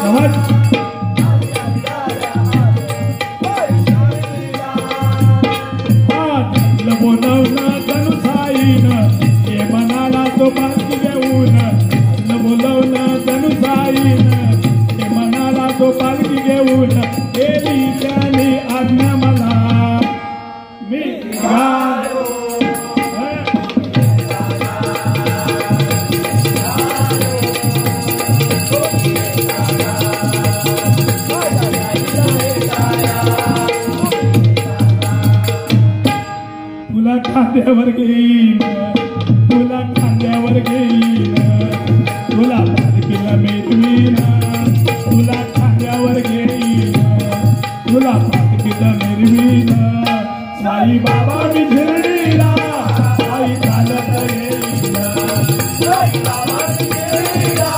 समज बोलवणं जणू साईनं, हे मनाला तो पालखी घेऊन, बोलवणं जणू साईनं, हे मनाला तो पालखी घेऊन, केली त्याने आज्ञा मला, मी निघालो तुला खांद्यावर घेईन, तुला खांद्यावर घेईन, तुला पालखीला मिरवीन, तुला खांद्यावर घेईन, तुला पालखीला मिरवीन, साई बाबा मी शिर्डीला, साई चालत येईन, साई बाबा मी शिर्डीला,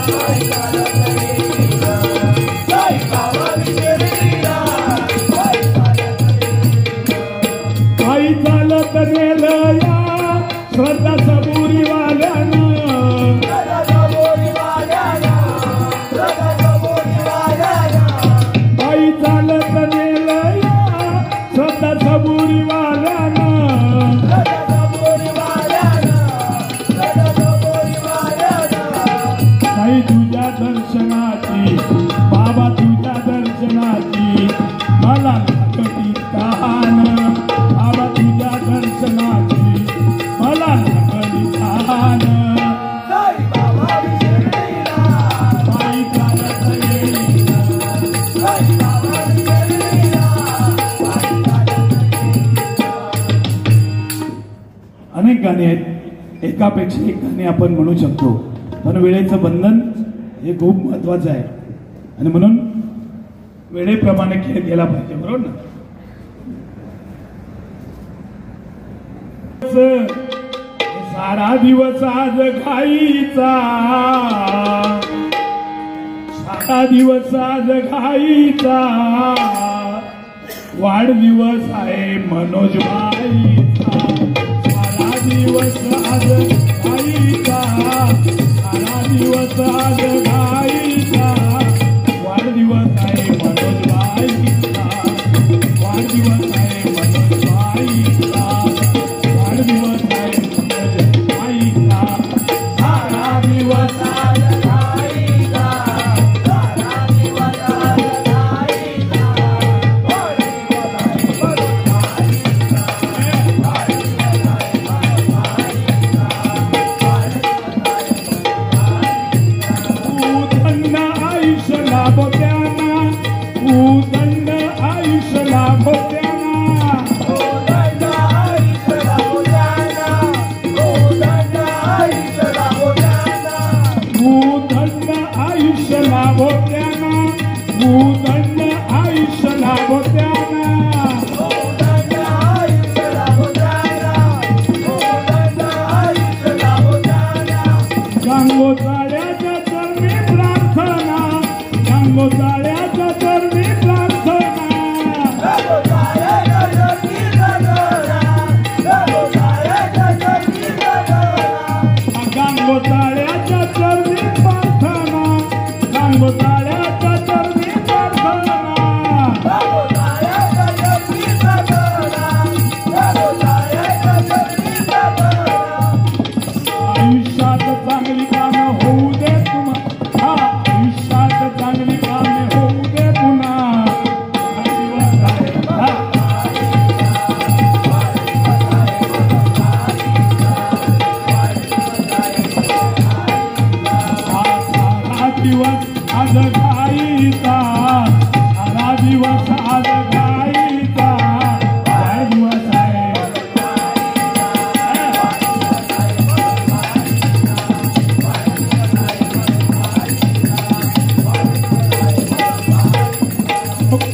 साई चालत येईन, साई बाबा मी शिर्डीला, साई चालत येईन, आई चालत नेलं या श्रद्धा सबुरी वाल्यानं, श्रद्धा सबुरी वाल्यानं, श्रद्धा सबुरी वाल्यानं, आई चालत नेलं या श्रद्धा सबुरी वाल्यानं, श्रद्धा सबुरी वाल्यानं, श्रद्धा सबुरी वाल्यानं, आई तुझ्या दर्शनाची बाबा तुझ्या दर्शनाची मला लागती तहान, बाबा तुझ्या दर्शनाची मला लागली तहान, साई बाबा मी शिर्डीला, साई चालत येईन, साई बाबा मी शिर्डीला, साई चालत येईन. अनेक गाणी आहेत, एकापेक्षा एक गाणी आपण म्हणू शकतो, पण वेळेचं बंधन हे खूप महत्वाचं आहे आणि म्हणून वेळेप्रमाणे खेळ केला पाहिजे, बरोबर ना. सारा दिवस आज घाईचा, सारा दिवस आज घाईचा वाढदिवस आहे मनोज भाईचा सारा दिवस आज घाईचा सारा दिवस आज घाईचा वाढदिवस आहे मनोज भाईचा वाढदिवस आहे मनोज भाईचा वाढदिवस आहे मनोज भाईचा सारा दिवस आज घाईचा सारा दिवस आज घाईचा उदंड आयुष्य लाभो त्यांना उदंड आयुष्य लाभो त्यांना उदंड आयुष्य लाभो त्यांना उदंड आयुष्य लाभो त्यांना उदंड आयुष्य लाभो त्यांना उदंड आयुष्य लाभो त्यांना उदंड आयुष्य लाभो त्यांना उदंड आयुष्य लाभो त्यांना गंगोत्र्याच्या चरणी प्रार्थना गंगोत्र्याच्या चरणी प्रार्थना गंगोत्र्याच्या चरणी प्रार्थना गंगोत्र्याच्या चरणी प्रार्थना गंगोत्र्याच्या चरणी प्रार्थना गंगोत्र्याच्या चरणी प्रार्थना गंगोत्र्याच्या चरणी प्रार्थना गंगोत्र्याच्या चरणी प्रार्थना आयुष्यात चांगली कामं होऊ दे तुम्हा आयुष्यात चांगली कामे होऊ दे पुन्हा सारा दिवस आज घाईचा सारा दिवस आज घाईचा वाढदिवस आहे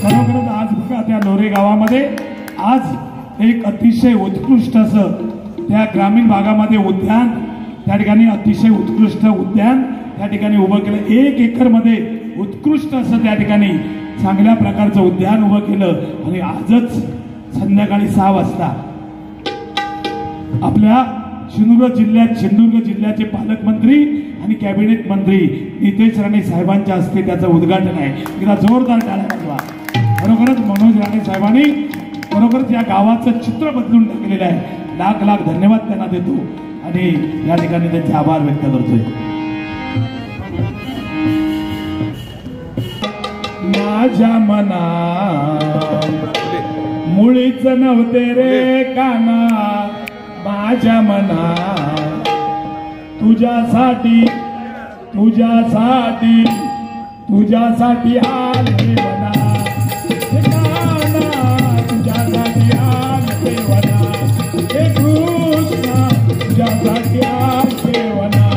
खरोखरच आज बघा त्या लोरे गावामध्ये आज एक अतिशय उत्कृष्ट असं त्या ग्रामीण भागामध्ये उद्यान त्या ठिकाणी अतिशय उत्कृष्ट उद्यान त्या ठिकाणी उभं केलं 1 एकरमध्ये उत्कृष्ट असं त्या ठिकाणी चांगल्या प्रकारचं उद्यान उभं केलं आणि आजच संध्याकाळी 6 वाजता आपल्या सिंधुदुर्ग जिल्ह्याचे पालकमंत्री आणि कॅबिनेट मंत्री नितेश राणे साहेबांच्या हस्ते त्याचं उद्घाटन आहे. एकदा जोरदार टाळ्या वाजवा. खरोखरच मनोज राणे साहेबांनी खरोखरच या गावाचं चित्र बदलून टाकलेलं आहे. लाख लाख धन्यवाद त्यांना देतो आणि या ठिकाणी त्यांचे आभार व्यक्त करतोय. माझ्या मनात मुळीच नव्हते रे काना माझ्या मनात तुझ्यासाठी तुझ्यासाठी तुझ्यासाठी आले मना तुझ्यासाठी आले वना हे कृष्णा तुझ्यासाठी आले वना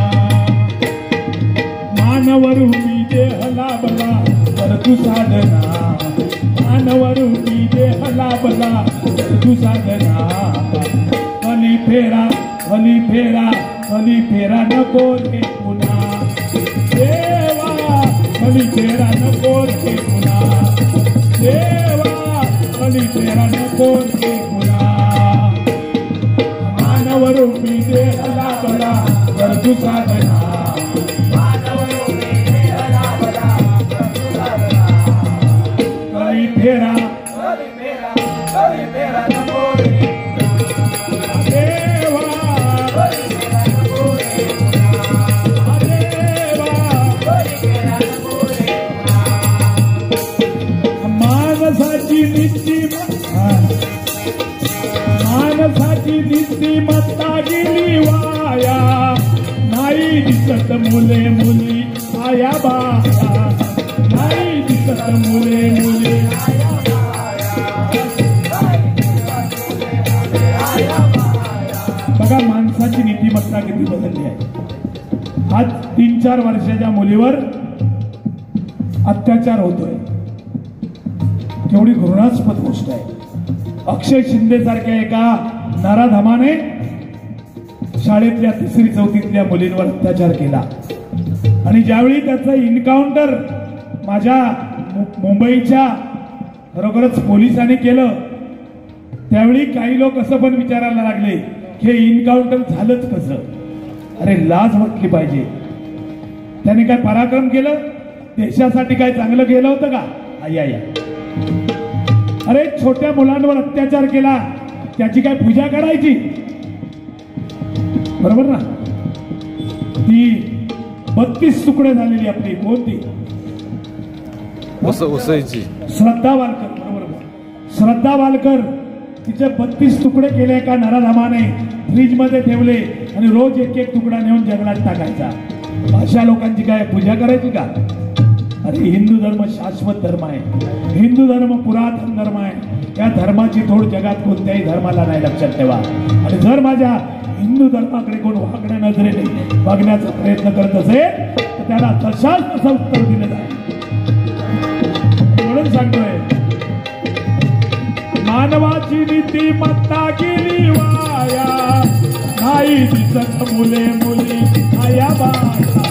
मानवरूपी देह लाभला तर तू साधना मानवरूपी देह लाभला तर तू साधना कली फेरा नको रे पुन्हा देवा कली फेरा नको रे पुन्हा देवा कली फेरा नको रे पुन्हा मानवरूपी देह लाभला तर तू साधना कली फेरा नको रे मानसाची नीतिमत्ता गेली वाया नाही दिसत मुले मुली आया बाया नाही दिसत मुले मुली बघा माणसाची नीतिमत्ता किती बदलली आहे. आज 3-4 वर्षाच्या मुलीवर अत्याचार होतोय. केवढी घृणास्पद गोष्ट आहे. अक्षय शिंदे सारख्या एका नराधमाने शाळेतल्या 3री-4थीतल्या मुलींवर अत्याचार केला आणि ज्यावेळी त्याचं इन्काउंटर माझ्या मुंबईच्या खरोखरच पोलिसांनी केलं त्यावेळी काही लोक असं पण विचारायला लागले की इन्काउंटर झालंच कसं. अरे लाज वाटली पाहिजे. त्याने काय पराक्रम केलं, देशासाठी काय चांगलं केलं होतं का? आया अरे छोट्या मुलांवर अत्याचार केला, त्याची काय पूजा करायची? बरोबर ना. ती 32 तुकडे झालेली आपली कोणती श्रद्धा वालकर. बरोबर, श्रद्धा वालकर तिचे 32 तुकडे केले एका नराधमाने, फ्रीज मध्ये ठेवले आणि रोज एक एक तुकडा नेऊन जंगलात टाकायचा. अशा लोकांची काय पूजा करायची का? अरे हिंदू धर्म शाश्वत धर्म आहे, हिंदू धर्म पुरातन धर्म आहे. त्या धर्माची तोड जगात कोणत्याही धर्माला नाही, लक्षात ठेवा. आणि जर माझ्या हिंदू धर्माकडे कोण वाकड्या नजरेने बघण्याचा प्रयत्न करत असेल तर त्याला तशाच तसं उत्तर दिलं जाईल. म्हणून सांगतोय मानवाची नीतिमत्ता गेली वाया, नाही दिसत मुले मुली आया बाया,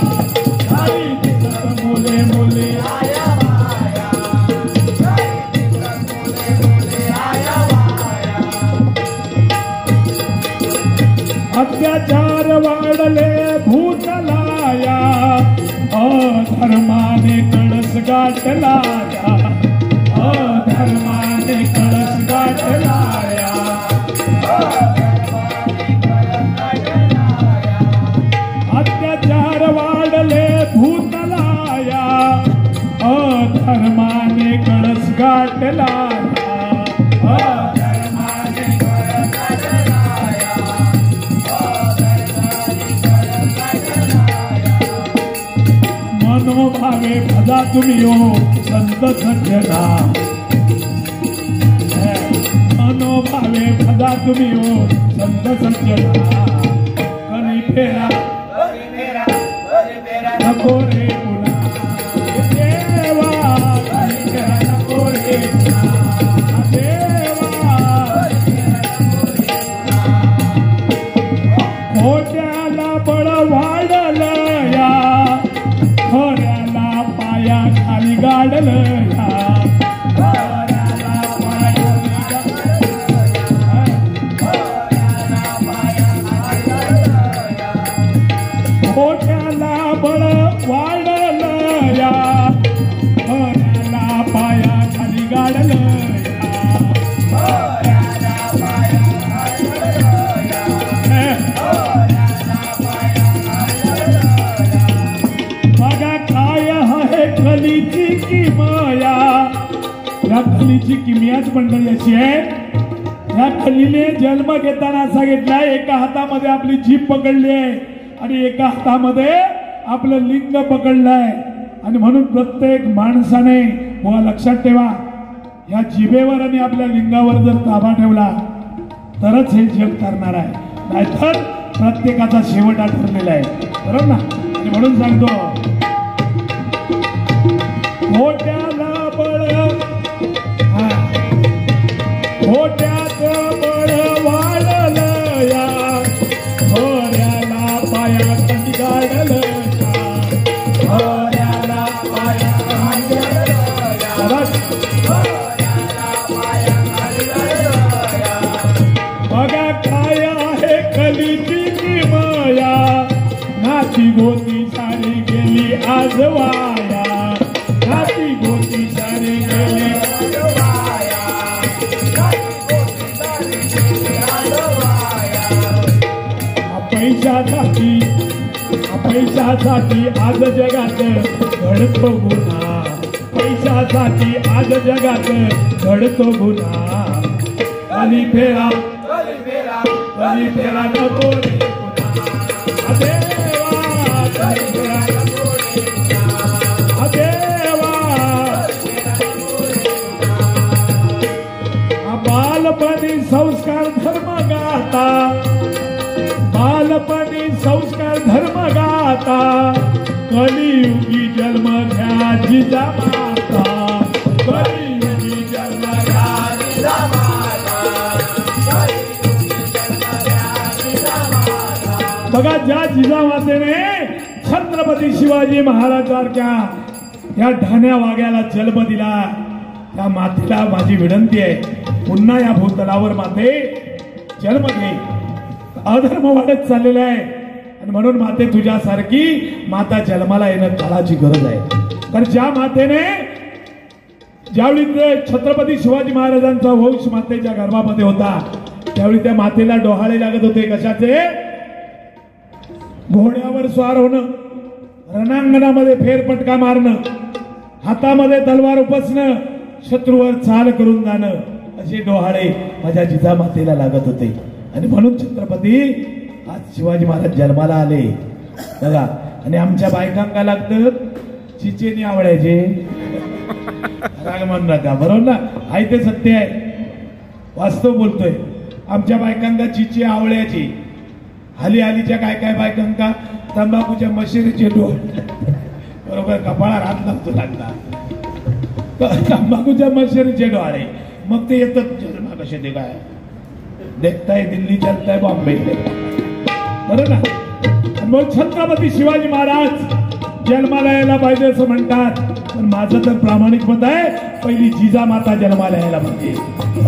नाही दिसत मुले मुली आया बाया, नाही दिसत मुले मुली आया बाया. अत्याचार वाढले भूतलाया, अधर्माने कळस गाठलाया, अधर्माने कळस गाठलाया, अत्याचार वाढले भूतलाया, अधर्माने कळस गाठलाया, अधर्माने कळस गाठलाया, मनोभावे भजा तुम्ही हो संत सज्जना, मनोभावे भजा तुम्ही हो संत सज्जना. कणी फेरा नको रे पुन्हा देवा, कणी फेरा नको रे पुन्हा देवा. खोट्याला बळ वाढलं या, खऱ्याला पाया खाली गाडलं या, खऱ्याला पाया खोट्याला बळ वाढलं या, खऱ्याला पाया खाली गाडलं या, खऱ्याला पाया गाडलं या, बघा काय आहे खलीची किमया. या खलीची किमयाच मंडळी अशी आहे, या खलीने जन्म घेताना असा घेतला, एका हातामध्ये आपली जीभ पकडली आहे आणि एका हातामध्ये आपलं लिंग पकडलंय. आणि म्हणून प्रत्येक माणसाने बुवा लक्षात ठेवा, या जिभेवर आणि आपल्या लिंगावर जर ताबा ठेवला तरच हे जग करणार आहे, नाहीतर प्रत्येकाचा शेवट ठरलेला आहे. बरोबर ना. आणि म्हणून सांगतो खोट्याला बळ, खोट्याच बळ वाढलं या, खऱ्याला पाया खाली गाडलं या, खऱ्याला पाया खाली गाडलं या, खऱ्याला पाया खाली गाडलं या. बघा काय आहे कलीची किमया, नाती गोती सारी गेली आज वाया, नाती गोती सारी गेली आज वाया, नाती गोती सारी गेली आज वाया. पैशासाठी आज जगात घडतो गुन्हा, पैशासाठी आज जगात घडतो गुन्हा. कली फेरा कली फेरा नको रे पुन्हा देवा, कली फेरा नको रे पुन्हा देवा. बालपणी संस्कार धर्म गाता, बालपणी संस्कार धर्म गाता, कलियुगी जन्म घ्या जिजामाता, कलियुगी जन्म घ्या जिजामाता, कलियुगी जन्म घ्या जिजामाता. बघा ज्या जिजामातेने छत्रपती शिवाजी महाराजांसारख्या या ढाण्या वाघ्याला जन्म दिला त्या मातेला माझी विनंती आहे पुन्हा या भूतलावर माते जन्म घे. अधर्म वाढत चाललेला आहे आणि म्हणून माते तुझ्यासारखी माता जन्माला येणं काळाची गरज आहे. कारण ज्या मातेने ज्यावेळी छत्रपती शिवाजी महाराजांचा वंश मातेच्या गर्भामध्ये होता त्यावेळी त्या मातेला डोहाळे लागत होते. कशाचे? घोड्यावर स्वार होणं, रणांगणामध्ये फेरपटका मारणं, हातामध्ये तलवार उपसणं, शत्रूवर चाल करून जाणं, असे डोहाळे माझ्या जिजामातेला लागत होते. आणि म्हणून छत्रपती आज शिवाजी महाराज जन्माला आले बघा. आणि आमच्या बायकांना लागतं चिचेनी आवडायचे राग मान नका, बरोबर ना? आहे ते सत्य आहे, वास्तव बोलतोय. आमच्या बायकांना चिचे आवळ्याची, हाली हालीच्या काय काय बायकांका तंबाखूच्या मशिरीचे डोळ, बरोबर, कपाळात हात लागतो लागला तंबाखूच्या मशिरीचे डोळे. मग ते येतात जन्मा कसे ते काय देखताय दिल्ली चलताय बॉम्बे, बरोबर ना? मग छत्रपती शिवाजी महाराज जन्माला यायला पाहिजे असं म्हणतात. पण माझं तर प्रामाणिक मत आहे पहिली जिजामाता जन्माला यायला पाहिजे.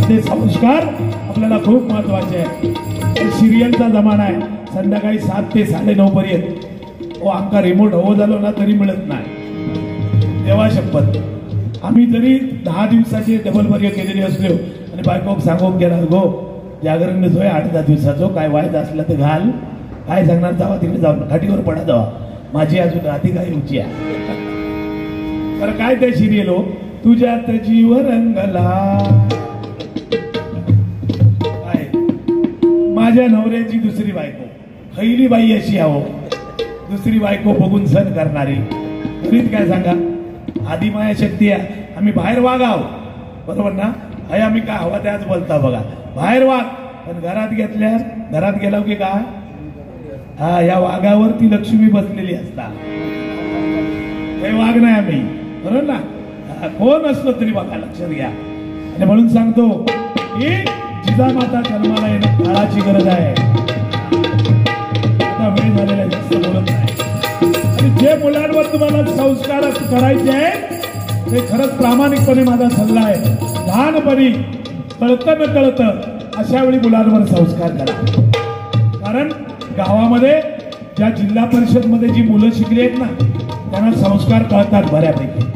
ते संस्कार आपल्याला खूप महत्वाचे आहे. सिरियलचा जमाना आहे, संध्याकाळी 7 ते 9:30 पर्यंत आमका रिमोट हवं झालो ना तरी मिळत नाही. देवा शपथ, आम्ही जरी 10 दिवसाचे डबल बर्य केलेली असलो आणि बायकोक सांगून गेला गो जागरण नसोय 8-10 दिवसाचो काय व्हायचं असलं तर घाल, काय सांगणार जावा तिकडे जाऊन घाटीवर पडा जावा, माझी अजून आधी काही उची आहे. तर काय ते सिरियल हो, तुझ्यात जीव रंगला, काय माझ्या नवऱ्याची दुसरी बायको, खैली बाई अशी आहो, दुसरी बायको बघून सण करणारी. तरीच काय सांगा, आधी माया शक्ती आहे, आम्ही बाहेर वागाव, बरोबर ना? हे आम्ही काय हवा त्याच बोलता बघा, बाहेर वाग, पण घरात घेतल्यास घरात गेलो की काय, हा या वाघावरती लक्ष्मी बसलेली असता, हे वाघ नाही आम्ही, बरोबर ना? कोण असलो तरी बघा लक्षात घ्या. आणि म्हणून सांगतो की जिजामाता जन्माला येणं काळाची गरज आहे. आता वेळ झालेला जास्त बोलत नाही. आणि जे मुलांवर तुम्हाला संस्कार करायचे आहेत ते खरंच प्रामाणिकपणे माझा सल्ला आहे, लहानपणी कळतं न कळतं अशा वेळी मुलांवर संस्कार करा. कारण गावामध्ये ज्या जिल्हा परिषद मध्ये जी मुलं शिकली आहेत ना त्यांना संस्कार कळतात बऱ्यापैकी.